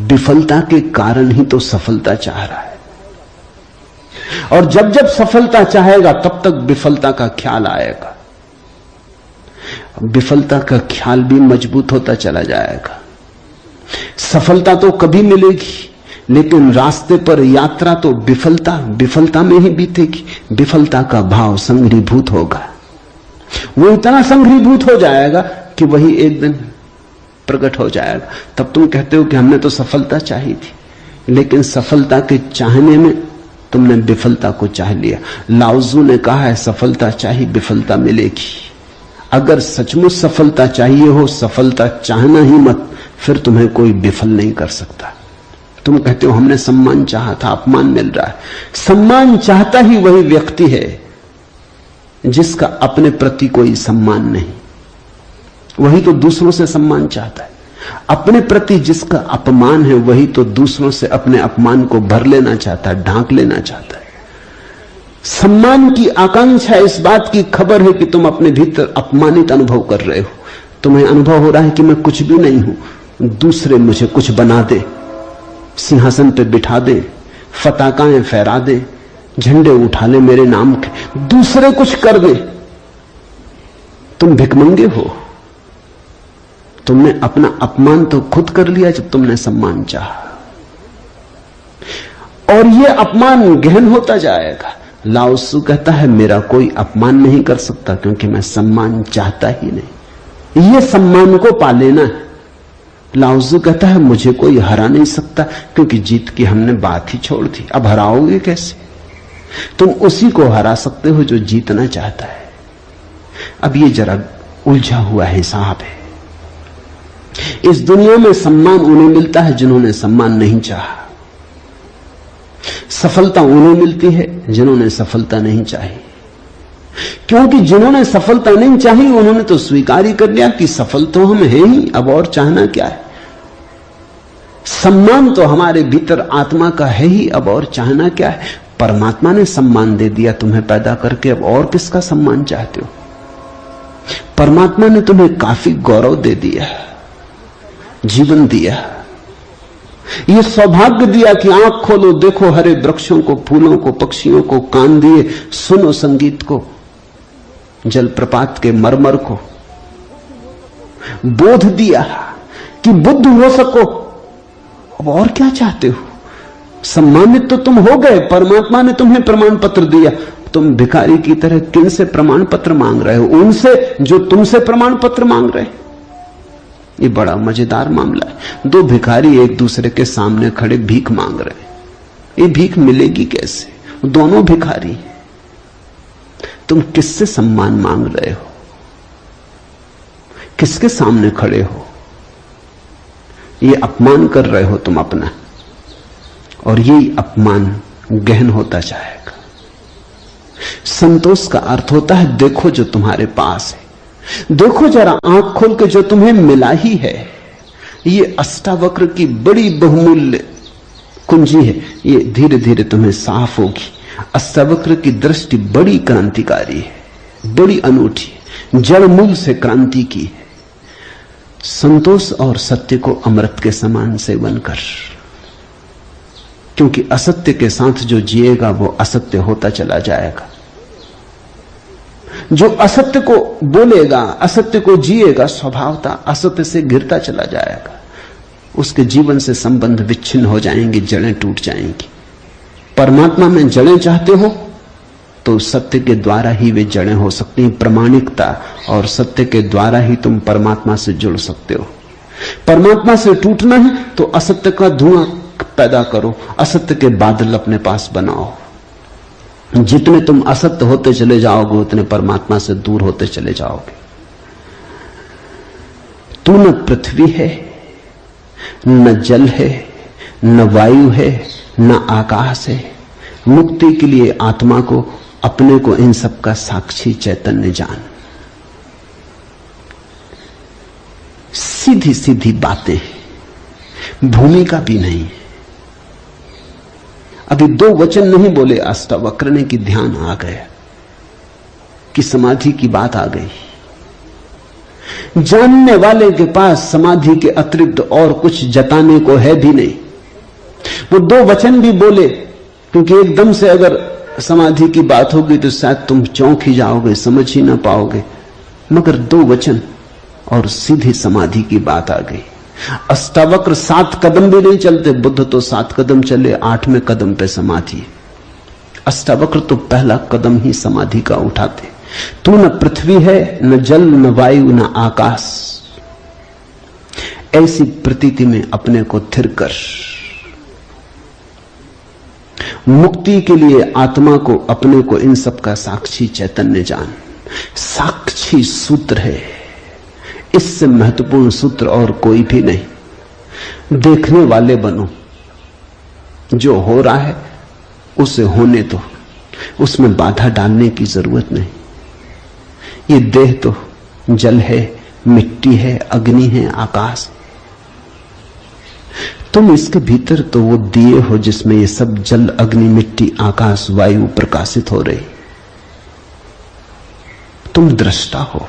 विफलता के कारण ही तो सफलता चाह रहा है। और जब जब सफलता चाहेगा तब तक विफलता का ख्याल आएगा। विफलता का ख्याल भी मजबूत होता चला जाएगा। सफलता तो कभी मिलेगी, लेकिन रास्ते पर यात्रा तो विफलता में ही बीतेगी। विफलता का भाव संघरीभूत होगा। वो इतना संघरीभूत हो जाएगा कि वही एक दिन प्रकट हो जाएगा। तब तुम कहते हो कि हमने तो सफलता चाही थी, लेकिन सफलता के चाहने में तुमने विफलता को चाह लिया। लाओजू ने कहा है सफलता चाहिए विफलता मिलेगी। अगर सचमुच सफलता चाहिए हो, सफलता चाहना ही मत, फिर तुम्हें कोई विफल नहीं कर सकता। तुम कहते हो हमने सम्मान चाहा था, अपमान मिल रहा है। सम्मान चाहता ही वही व्यक्ति है जिसका अपने प्रति कोई सम्मान नहीं। वही तो दूसरों से सम्मान चाहता है। अपने प्रति जिसका अपमान है वही तो दूसरों से अपने अपमान को भर लेना चाहता है, ढांक लेना चाहता है। सम्मान की आकांक्षा इस बात की खबर है कि तुम अपने भीतर अपमानित अनुभव कर रहे हो। तुम्हें अनुभव हो रहा है कि मैं कुछ भी नहीं हूं, दूसरे मुझे कुछ बना दे, सिंहासन पे बिठा दे, फताकाएं फहरा दे, झंडे उठा ले मेरे नाम के, दूसरे कुछ कर दे। तुम भिखमंगे हो। तुमने अपना अपमान तो खुद कर लिया जब तुमने सम्मान चाहा, और यह अपमान गहन होता जाएगा। लाओसू कहता है मेरा कोई अपमान नहीं कर सकता क्योंकि मैं सम्मान चाहता ही नहीं। यह सम्मान को पा लेना है। लाओजू कहता है मुझे कोई हरा नहीं सकता क्योंकि जीत की हमने बात ही छोड़ दी। अब हराओगे कैसे? तुम उसी को हरा सकते हो जो जीतना चाहता है। अब ये जरा उलझा हुआ हिसाब है। इस दुनिया में सम्मान उन्हें मिलता है जिन्होंने सम्मान नहीं चाहा। सफलता उन्हें मिलती है जिन्होंने सफलता नहीं चाही, क्योंकि जिन्होंने सफलता नहीं चाही उन्होंने तो स्वीकार ही कर लिया कि सफल तो हम हैं ही, अब और चाहना क्या है। सम्मान तो हमारे भीतर आत्मा का है ही, अब और चाहना क्या है। परमात्मा ने सम्मान दे दिया तुम्हें पैदा करके, अब और किसका सम्मान चाहते हो। परमात्मा ने तुम्हें काफी गौरव दे दिया, जीवन दिया, यह सौभाग्य दिया कि आंख खोलो देखो हरे वृक्षों को, फूलों को, पक्षियों को, कान दिए सुनो संगीत को, जलप्रपात के मरमर को, बोध दिया कि बुद्ध हो सको। अब और क्या चाहते हो। सम्मानित तो तुम हो गए, परमात्मा ने तुम्हें प्रमाण पत्र दिया। तुम भिखारी की तरह किन से प्रमाण पत्र मांग रहे हो? उनसे जो तुमसे प्रमाण पत्र मांग रहे। ये बड़ा मजेदार मामला है। दो भिखारी एक दूसरे के सामने खड़े भीख मांग रहे। ये भीख मिलेगी कैसे? दोनों भिखारी। तुम किससे सम्मान मांग रहे हो? किसके सामने खड़े हो? ये अपमान कर रहे हो तुम अपना, और यही अपमान गहन होता जाएगा। संतोष का अर्थ होता है देखो जो तुम्हारे पास है, देखो जरा आंख खोल के जो तुम्हें मिला ही है। ये अष्टावक्र की बड़ी बहुमूल्य कुंजी है, ये धीरे धीरे तुम्हें साफ होगी। अष्टावक्र की दृष्टि बड़ी क्रांतिकारी है, बड़ी अनूठी है, जड़ मूल से क्रांति की है। संतोष और सत्य को अमृत के समान सेवन कर, क्योंकि असत्य के साथ जो जिएगा वो असत्य होता चला जाएगा। जो असत्य को बोलेगा, असत्य को जिएगा, स्वभावता असत्य से घिरता चला जाएगा। उसके जीवन से संबंध विच्छिन्न हो जाएंगे, जड़ें टूट जाएंगी। परमात्मा में जड़ें चाहते हो तो सत्य के द्वारा ही वे जड़ें हो सकती हैं। प्रामाणिकता और सत्य के द्वारा ही तुम परमात्मा से जुड़ सकते हो। परमात्मा से टूटना है तो असत्य का धुआं पैदा करो, असत्य के बादल अपने पास बनाओ। जितने तुम असत्य होते चले जाओगे उतने परमात्मा से दूर होते चले जाओगे। तू न पृथ्वी है, न जल है, न वायु है, न आकाश है। मुक्ति के लिए आत्मा को, अपने को, इन सब का साक्षी चैतन्य जान। सीधी सीधी बातें, भूमिका भी नहीं। अभी 2 वचन नहीं बोले अष्टावक्र ने कि ध्यान आ गया, कि समाधि की बात आ गई। जानने वाले के पास समाधि के अतिरिक्त और कुछ जताने को है भी नहीं। वो 2 वचन भी बोले, क्योंकि एकदम से अगर समाधि की बात होगी तो शायद तुम चौंक ही जाओगे, समझ ही ना पाओगे। मगर 2 वचन और सीधी समाधि की बात आ गई। अष्टावक्र 7 कदम भी नहीं चलते, बुद्ध तो 7 कदम चले, 8वें कदम पे समाधि। अष्टावक्र तो पहला कदम ही समाधि का उठाते। तू न पृथ्वी है, न जल, न वायु, न आकाश। ऐसी प्रतीति में अपने को थिर कर। मुक्ति के लिए आत्मा को, अपने को, इन सब का साक्षी चैतन्य जान। साक्षी सूत्र है, इससे महत्वपूर्ण सूत्र और कोई भी नहीं। देखने वाले बनो, जो हो रहा है उसे होने दो, उसमें बाधा डालने की जरूरत नहीं। ये देह तो जल है, मिट्टी है, अग्नि है, आकाश। तुम इसके भीतर तो वो दिए हो जिसमें ये सब जल, अग्नि, मिट्टी, आकाश, वायु प्रकाशित हो रही। तुम दृष्टा हो।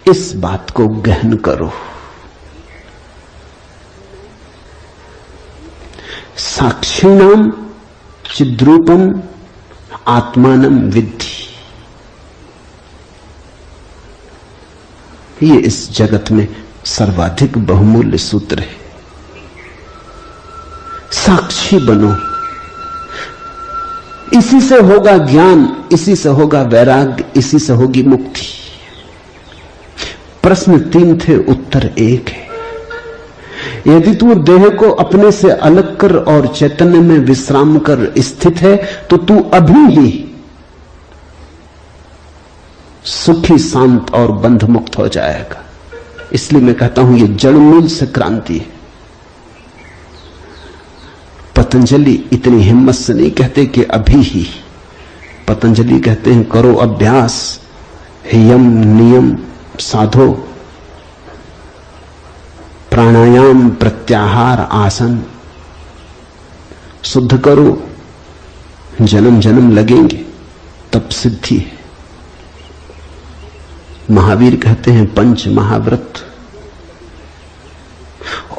इस बात को गहन करो। साक्षिणाम चिद्रूपम आत्मानम विद्धि। ये इस जगत में सर्वाधिक बहुमूल्य सूत्र है। साक्षी बनो। इसी से होगा ज्ञान, इसी से होगा वैराग्य, इसी से होगी मुक्ति। प्रश्न 3 थे, उत्तर 1 है। यदि तू देह को अपने से अलग कर और चैतन्य में विश्राम कर स्थित है तो तू अभी ही सुखी, शांत और बंध मुक्त हो जाएगा। इसलिए मैं कहता हूं ये जड़ मूल से क्रांति है। पतंजलि इतनी हिम्मत से नहीं कहते कि अभी ही। पतंजलि कहते हैं करो अभ्यास, यम नियम साधो, प्राणायाम, प्रत्याहार, आसन शुद्ध करो। जन्म जन्म लगेंगे तब सिद्धि है। महावीर कहते हैं 5 महाव्रत,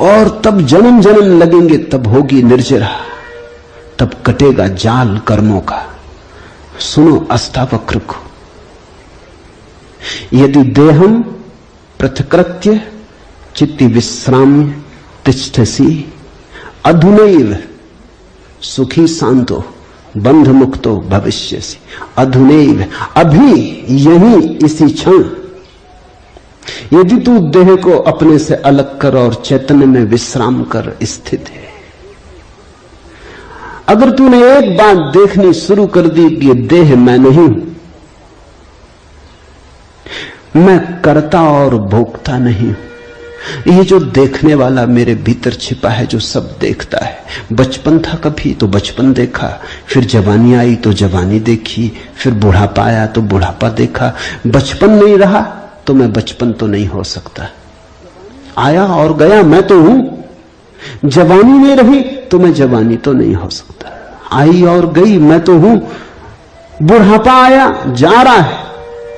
और तब जन्म जन्म लगेंगे, तब होगी निर्जरा, तब कटेगा जाल कर्मों का। सुनो अष्टावक्र को। यदि देहम पृथकृत्य चित्ति विश्राम्य तिष्ठसि अधुनैव सुखी शांतो बंध मुक्तो भविष्यसि। अधुनैव, अभी, यही, इसी क्षण। यदि तू देह को अपने से अलग कर और चैतन्य में विश्राम कर स्थित है, अगर तूने एक बात देखनी शुरू कर दी कि ये देह मैं नहीं हूं, मैं करता और भोगता नहीं हूं, ये जो देखने वाला मेरे भीतर छिपा है, जो सब देखता है। बचपन था कभी तो बचपन देखा, फिर जवानी आई तो जवानी देखी, फिर बुढ़ापा आया तो बुढ़ापा देखा। बचपन नहीं रहा तो मैं बचपन तो नहीं हो सकता। आया और गया, मैं तो हूं। जवानी नहीं रही तो मैं जवानी तो नहीं हो सकता। आई और गई, मैं तो हूं। बुढ़ापा आया, जा रहा है,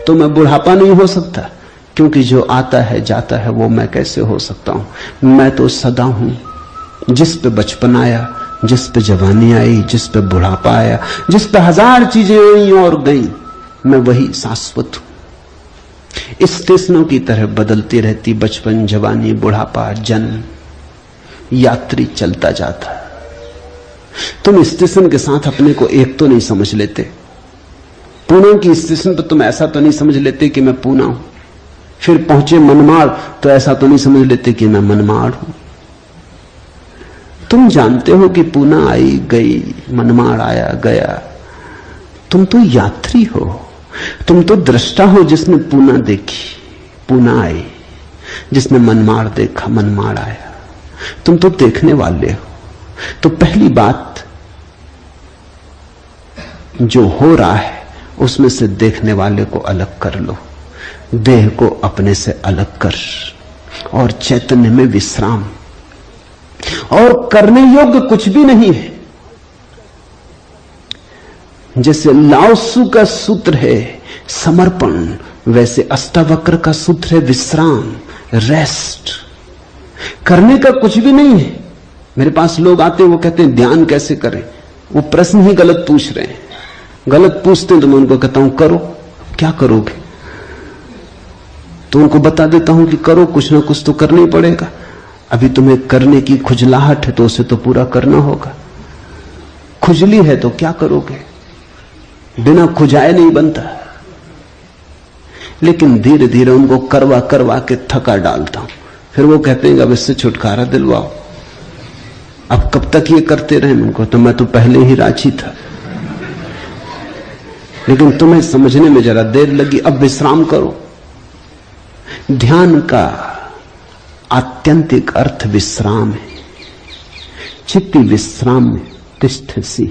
तो मैं बुढ़ापा नहीं हो सकता, क्योंकि जो आता है जाता है वो मैं कैसे हो सकता हूं। मैं तो सदा हूं। जिस पे बचपन आया, जिस पे जवानी आई, जिस पे बुढ़ापा आया, जिस पे 1000 चीजें आई और गई, मैं वही शाश्वत हूं। स्टेशनों की तरह बदलती रहती बचपन, जवानी, बुढ़ापा, जन्म, यात्री चलता जाता। तुम स्टेशन के साथ अपने को एक तो नहीं समझ लेते। पुणे की स्टेशन पर तुम ऐसा तो नहीं समझ लेते कि मैं पूना हूं। फिर पहुंचे मनमाड़ तो ऐसा तो नहीं समझ लेते कि मैं मनमाड़ हूं। तुम जानते हो कि पूना आई गई, मनमाड़ आया गया। तुम तो यात्री हो, तुम तो दृष्टा हो जिसने पूना देखी, पूना आई, जिसने मनमाड़ देखा, मनमाड़ आया। तुम तो देखने वाले हो। तो पहली बात, जो हो रहा है उसमें से देखने वाले को अलग कर लो, देह को अपने से अलग कर, और चैतन्य में विश्राम। और करने योग्य कुछ भी नहीं है। जैसे लाओसु का सूत्र है समर्पण, वैसे अष्टावक्र का सूत्र है विश्राम, रेस्ट। करने का कुछ भी नहीं है। मेरे पास लोग आते हैं, वो कहते हैं ध्यान कैसे करें। वो प्रश्न ही गलत पूछ रहे हैं। गलत पूछते हैं तो मैं उनको कहता हूं करो। क्या करोगे? तो उनको बता देता हूं कि करो, कुछ ना कुछ तो करना ही पड़ेगा। अभी तुम्हें करने की खुजलाहट है तो उसे तो पूरा करना होगा। खुजली है तो क्या करोगे? बिना खुजाए नहीं बनता। लेकिन धीरे धीरे उनको करवा करवा के थका डालता हूं। फिर वो कहते हैं अब इससे छुटकारा दिलवाओ। अब कब तक ये करते रहे? उनको तो मैं तो पहले ही राजी था, लेकिन तुम्हें समझने में जरा देर लगी। अब विश्राम करो। ध्यान का आत्यंतिक अर्थ विश्राम है। चित्ती विश्राम में तिष्ठसि,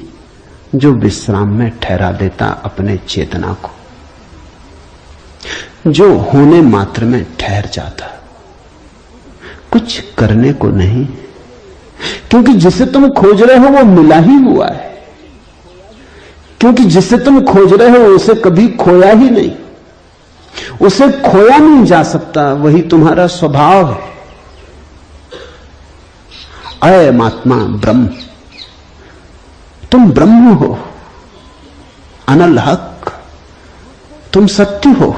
जो विश्राम में ठहरा देता अपने चेतना को, जो होने मात्र में ठहर जाता, कुछ करने को नहीं। क्योंकि जिसे तुम खोज रहे हो वो मिला ही हुआ है। क्योंकि जिसे तुम खोज रहे हो उसे कभी खोया ही नहीं, उसे खोया नहीं जा सकता। वही तुम्हारा स्वभाव है। अयमात्मा ब्रह्म, तुम ब्रह्म हो, अनल हक, तुम सत्य हो।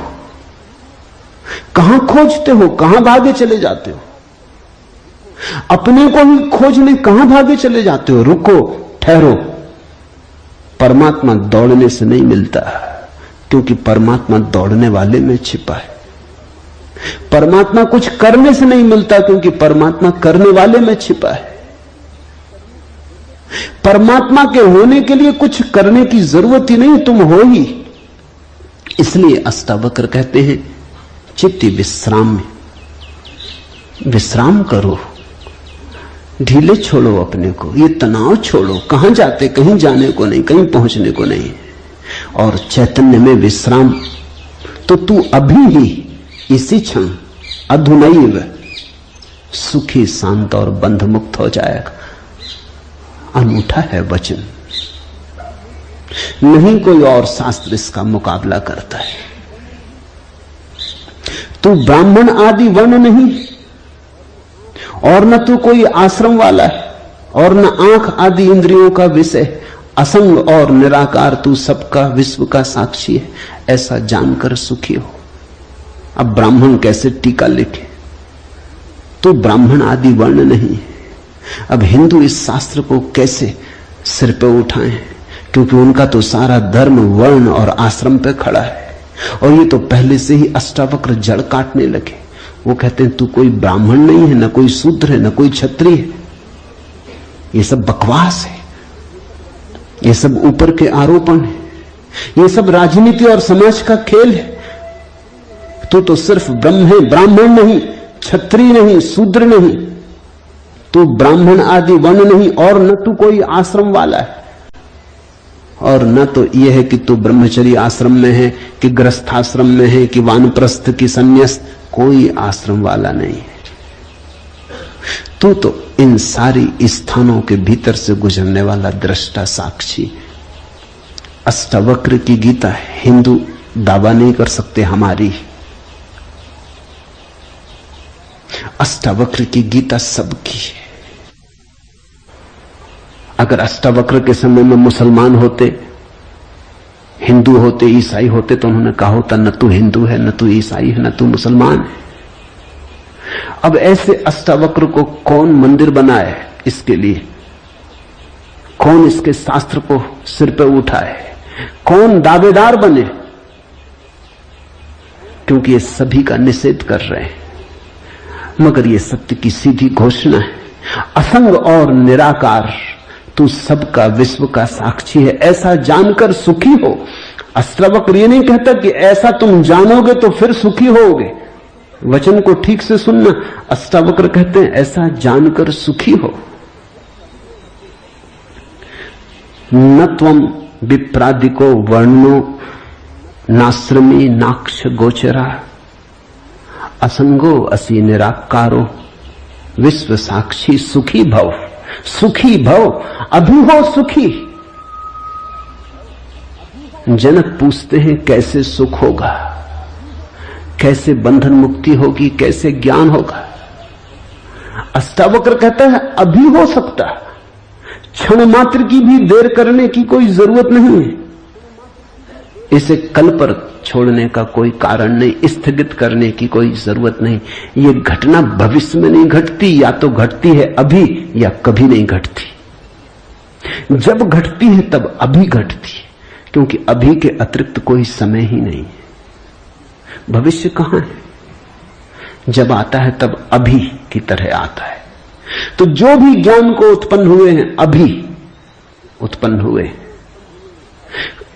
कहां खोजते हो? कहां भागे चले जाते हो? अपने को ही खोजने कहां भागे चले जाते हो? रुको, ठहरो। परमात्मा दौड़ने से नहीं मिलता, क्योंकि परमात्मा दौड़ने वाले में छिपा है। परमात्मा कुछ करने से नहीं मिलता, क्योंकि परमात्मा करने वाले में छिपा है। परमात्मा के होने के लिए कुछ करने की जरूरत ही नहीं, तुम हो ही। इसलिए अष्टावक्र कहते हैं चित्ती विश्राम में विश्राम करो, ढीले छोड़ो अपने को, ये तनाव छोड़ो। कहां जाते? कहीं जाने को नहीं, कहीं पहुंचने को नहीं। और चैतन्य में विश्राम, तो तू अभी ही इसी क्षण अधुनैव सुखी, शांत और बंध मुक्त हो जाएगा। अनूठा है वचन, नहीं कोई और शास्त्र इसका मुकाबला करता है। तू ब्राह्मण आदि वर्ण नहीं, और न तू कोई आश्रम वाला है, और न आंख आदि इंद्रियों का विषय। असंग और निराकार तू सबका, विश्व का साक्षी है। ऐसा जानकर सुखी हो। अब ब्राह्मण कैसे टीका लिखे? तू ब्राह्मण आदि वर्ण नहीं। अब हिंदू इस शास्त्र को कैसे सिर पे उठाएं? क्योंकि उनका तो सारा धर्म वर्ण और आश्रम पे खड़ा है, और ये तो पहले से ही अष्टावक्र जड़ काटने लगे। वो कहते हैं तू कोई ब्राह्मण नहीं है, न कोई शूद्र है, न कोई क्षत्रिय है। ये सब बकवास है, ये सब ऊपर के आरोपण है, ये सब राजनीति और समाज का खेल है। तू तो सिर्फ ब्रह्म है, ब्राह्मण नहीं, क्षत्रिय नहीं, शूद्र नहीं। तू ब्राह्मण आदि वर्ण नहीं, और न तू कोई आश्रम वाला है, और न तो यह है कि तू ब्रह्मचर्य आश्रम में है, कि गृहस्थाश्रम में है, कि वानप्रस्थ की संन्यास। कोई आश्रम वाला नहीं है। तू तो इन सारी स्थानों के भीतर से गुजरने वाला दृष्टा साक्षी। अष्टावक्र की गीता हिंदू दावा नहीं कर सकते हमारी। अष्टावक्र की गीता सबकी है। अगर अष्टावक्र के समय में मुसलमान होते, हिंदू होते, ईसाई होते, तो उन्होंने कहा होता न तू हिंदू है, न तू ईसाई है, न तू मुसलमान है। अब ऐसे अष्टावक्र को कौन मंदिर बनाए? इसके लिए कौन इसके शास्त्र को सिर पर उठाए? कौन दावेदार बने? क्योंकि ये सभी का निषेध कर रहे हैं। मगर ये सत्य की सीधी घोषणा है असंग और निराकार, तू सबका विश्व का साक्षी है, ऐसा जानकर सुखी हो। अष्टावक्र ये नहीं कहता कि ऐसा तुम जानोगे तो फिर सुखी होगे। वचन को ठीक से सुनना, अष्टावक्र कहते हैं ऐसा जानकर सुखी हो। न त्वम विप्रादिको वर्णो नाश्रमी नाक्ष गोचरा, असंगो असि निराकारो विश्व साक्षी सुखी भव। सुखी भव, अभी हो सुखी। जनक पूछते हैं कैसे सुख होगा, कैसे बंधन मुक्ति होगी, कैसे ज्ञान होगा। अष्टावक्र कहता है अभी हो सकता, क्षण मात्र की भी देर करने की कोई जरूरत नहीं है। इसे कल पर छोड़ने का कोई कारण नहीं, स्थगित करने की कोई जरूरत नहीं। ये घटना भविष्य में नहीं घटती, या तो घटती है अभी या कभी नहीं घटती। जब घटती है तब अभी घटती है, क्योंकि अभी के अतिरिक्त कोई समय ही नहीं है। भविष्य कहां है? जब आता है तब अभी की तरह आता है। तो जो भी ज्ञान को उत्पन्न हुए हैं अभी उत्पन्न हुए।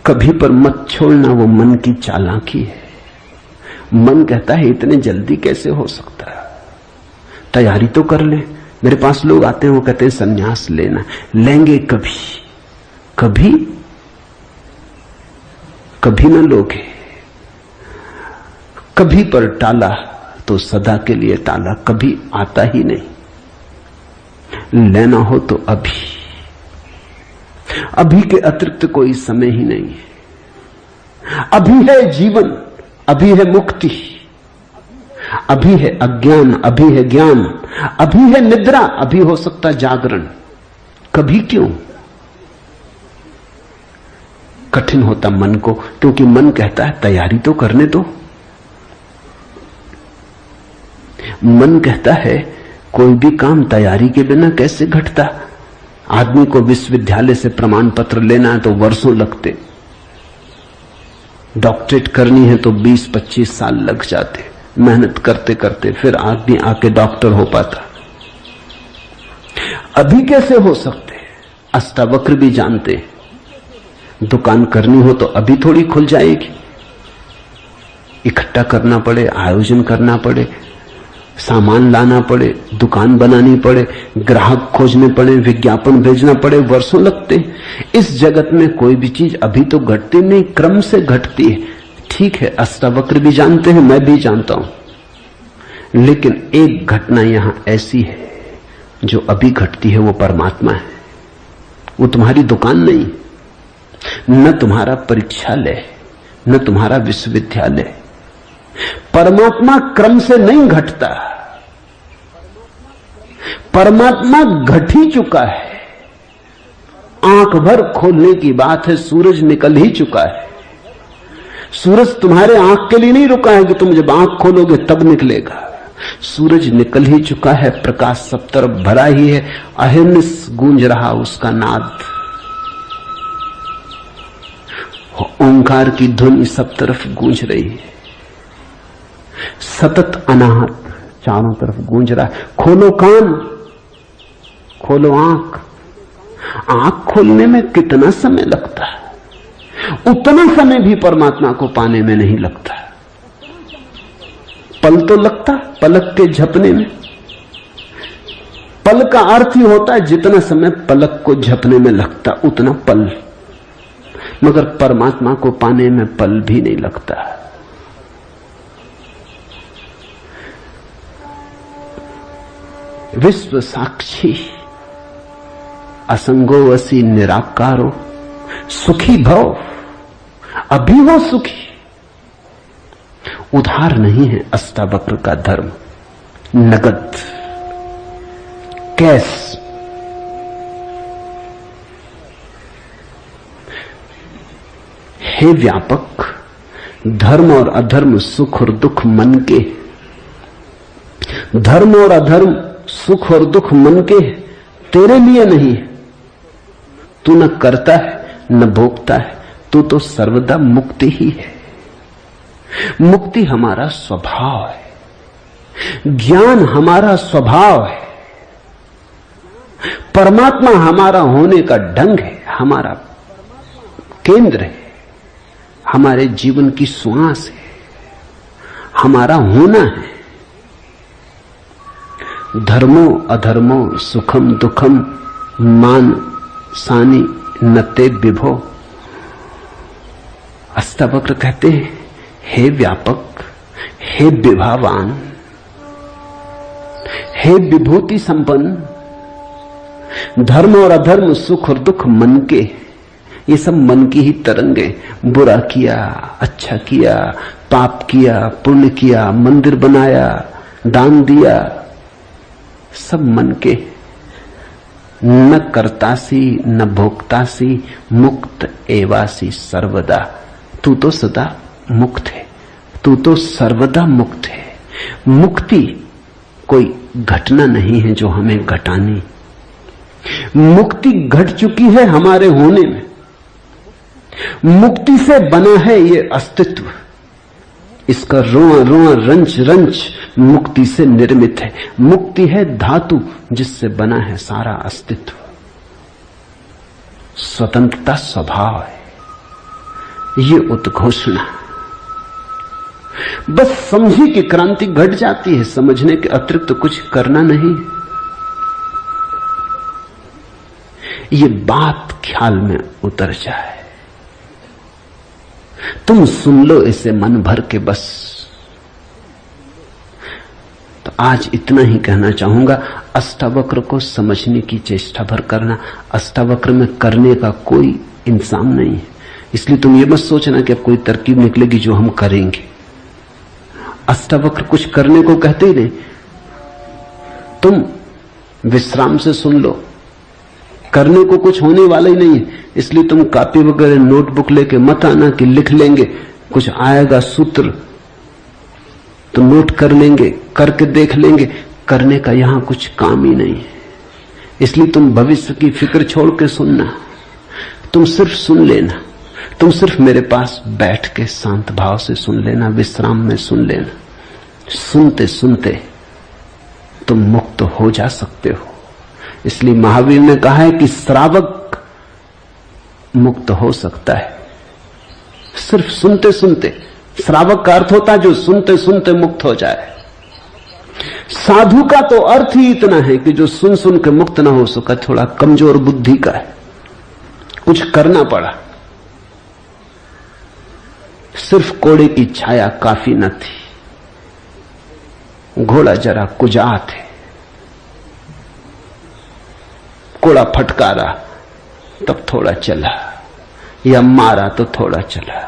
कभी पर मत छोड़ना, वो मन की चालाकी है। मन कहता है इतने जल्दी कैसे हो सकता है, तैयारी तो कर ले। मेरे पास लोग आते हैं, वो कहते हैं संन्यास लेना, लेंगे कभी, कभी कभी न लोगे। कभी पर टाला तो सदा के लिए टाला, कभी आता ही नहीं। लेना हो तो अभी, अभी के अतिरिक्त कोई समय ही नहीं है। अभी है जीवन, अभी है मुक्ति, अभी है अज्ञान, अभी है ज्ञान, अभी है निद्रा, अभी हो सकता जागरण। कभी क्यों? कठिन होता मन को, क्योंकि मन कहता है तैयारी तो करने दो। मन कहता है कोई भी काम तैयारी के बिना कैसे घटता। आदमी को विश्वविद्यालय से प्रमाण पत्र लेना है तो वर्षों लगते, डॉक्टरेट करनी है तो 20-25 साल लग जाते, मेहनत करते करते फिर आदमी आके डॉक्टर हो पाता। अभी कैसे हो सकते? अष्टावक्र भी जानते, दुकान करनी हो तो अभी थोड़ी खुल जाएगी। इकट्ठा करना पड़े, आयोजन करना पड़े, सामान लाना पड़े, दुकान बनानी पड़े, ग्राहक खोजने पड़े, विज्ञापन भेजना पड़े, वर्षों लगते। इस जगत में कोई भी चीज अभी तो घटती नहीं, क्रम से घटती है। ठीक है, अष्टावक्र भी जानते हैं, मैं भी जानता हूं, लेकिन एक घटना यहां ऐसी है जो अभी घटती है, वो परमात्मा है। वो तुम्हारी दुकान नहीं, न तुम्हारा परीक्षालय, न तुम्हारा विश्वविद्यालय। परमात्मा क्रम से नहीं घटता, परमात्मा घट ही चुका है। आंख भर खोलने की बात है, सूरज निकल ही चुका है। सूरज तुम्हारे आंख के लिए नहीं रुका है कि तुम जब आंख खोलोगे तब निकलेगा। सूरज निकल ही चुका है, प्रकाश सब तरफ भरा ही है, अहिर्निश गूंज रहा उसका नाद, ओंकार की धुन सब तरफ गूंज रही है, सतत अनाहत चारों तरफ गूंज रहा है। खोलो कान, खोलो आंख। आंख खोलने में कितना समय लगता है, उतना समय भी परमात्मा को पाने में नहीं लगता। पल तो लगता पलक के झपने में। पल का अर्थ ही होता है जितना समय पलक को झपने में लगता उतना पल, मगर परमात्मा को पाने में पल भी नहीं लगता। विश्व साक्षी असंगो वसी निराकारो सुखी भव, अभी वो सुखी। उधार नहीं है अष्टावक्र का धर्म, नगद, कैश। हे व्यापक, धर्म और अधर्म, सुख और दुख मन के। धर्म और अधर्म, सुख और दुख मन के, तेरे लिए नहीं है। तू न करता है न भोगता है, तू तो सर्वदा मुक्ति ही है। मुक्ति हमारा स्वभाव है, ज्ञान हमारा स्वभाव है। परमात्मा हमारा होने का ढंग है, हमारा केंद्र है, हमारे जीवन की श्वास है, हमारा होना है। धर्मो अधर्मो सुखम दुखम मान सानी नते विभो। अष्टावक्र कहते हैं, हे व्यापक, हे विभावान, हे विभूति संपन्न, धर्म और अधर्म, सुख और दुख मन के, ये सब मन की ही तरंगे। बुरा किया, अच्छा किया, पाप किया, पुण्य किया, मंदिर बनाया, दान दिया, सब मन के। न कर्तासी न भोक्तासी, मुक्त एवासी सर्वदा। तू तो सदा मुक्त है, तू तो सर्वदा मुक्त है। मुक्ति कोई घटना नहीं है जो हमें घटानी, मुक्ति घट चुकी है हमारे होने में। मुक्ति से बना है ये अस्तित्व, इसका रोआ रोआ रंच रंच मुक्ति से निर्मित है। मुक्ति है धातु जिससे बना है सारा अस्तित्व। स्वतंत्रता स्वभाव है, ये उद्घोषणा। बस समझी कि क्रांति घट जाती है, समझने के अतिरिक्त कुछ करना नहीं। ये बात ख्याल में उतर जाए, तुम सुन लो इसे मन भर के बस। तो आज इतना ही कहना चाहूंगा। अष्टावक्र को समझने की चेष्टा भर करना। अष्टावक्र में करने का कोई इंतजाम नहीं है, इसलिए तुम ये मत सोचना कि अब कोई तरकीब निकलेगी जो हम करेंगे। अष्टावक्र कुछ करने को कहते ही नहीं, तुम विश्राम से सुन लो, करने को कुछ होने वाला ही नहीं है। इसलिए तुम कॉपी वगैरह नोटबुक लेके मत आना कि लिख लेंगे, कुछ आएगा सूत्र तो नोट कर लेंगे, करके देख लेंगे। करने का यहां कुछ काम ही नहीं है। इसलिए तुम भविष्य की फिक्र छोड़ के सुनना, तुम सिर्फ सुन लेना, तुम सिर्फ मेरे पास बैठ के शांत भाव से सुन लेना, विश्राम में सुन लेना। सुनते सुनते तुम मुक्त हो जा सकते हो। इसलिए महावीर ने कहा है कि श्रावक मुक्त हो सकता है सिर्फ सुनते सुनते। श्रावक का अर्थ होता है जो सुनते सुनते मुक्त हो जाए। साधु का तो अर्थ ही इतना है कि जो सुन सुन के मुक्त ना हो सका, थोड़ा कमजोर बुद्धि का है, कुछ करना पड़ा। सिर्फ कोड़े की छाया काफी न थी, घोड़ा जरा कुजात है, कोड़ा फटकारा तब थोड़ा चला, या मारा तो थोड़ा चला।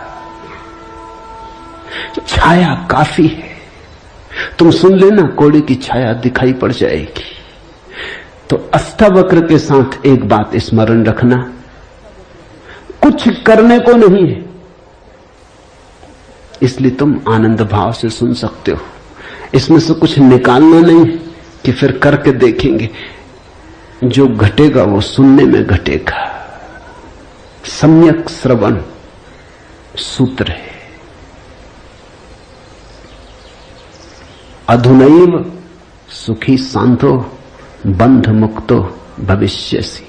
छाया काफी है, तुम सुन लेना, कोड़े की छाया दिखाई पड़ जाएगी। तो अष्टावक्र के साथ एक बात स्मरण रखना, कुछ करने को नहीं है, इसलिए तुम आनंद भाव से सुन सकते हो। इसमें से कुछ निकालना नहीं कि फिर करके देखेंगे। जो घटेगा वो सुनने में घटेगा। सम्यक श्रवण सूत्र है। अधुनैव सुखी शांतो बंध मुक्तो भविष्यसि।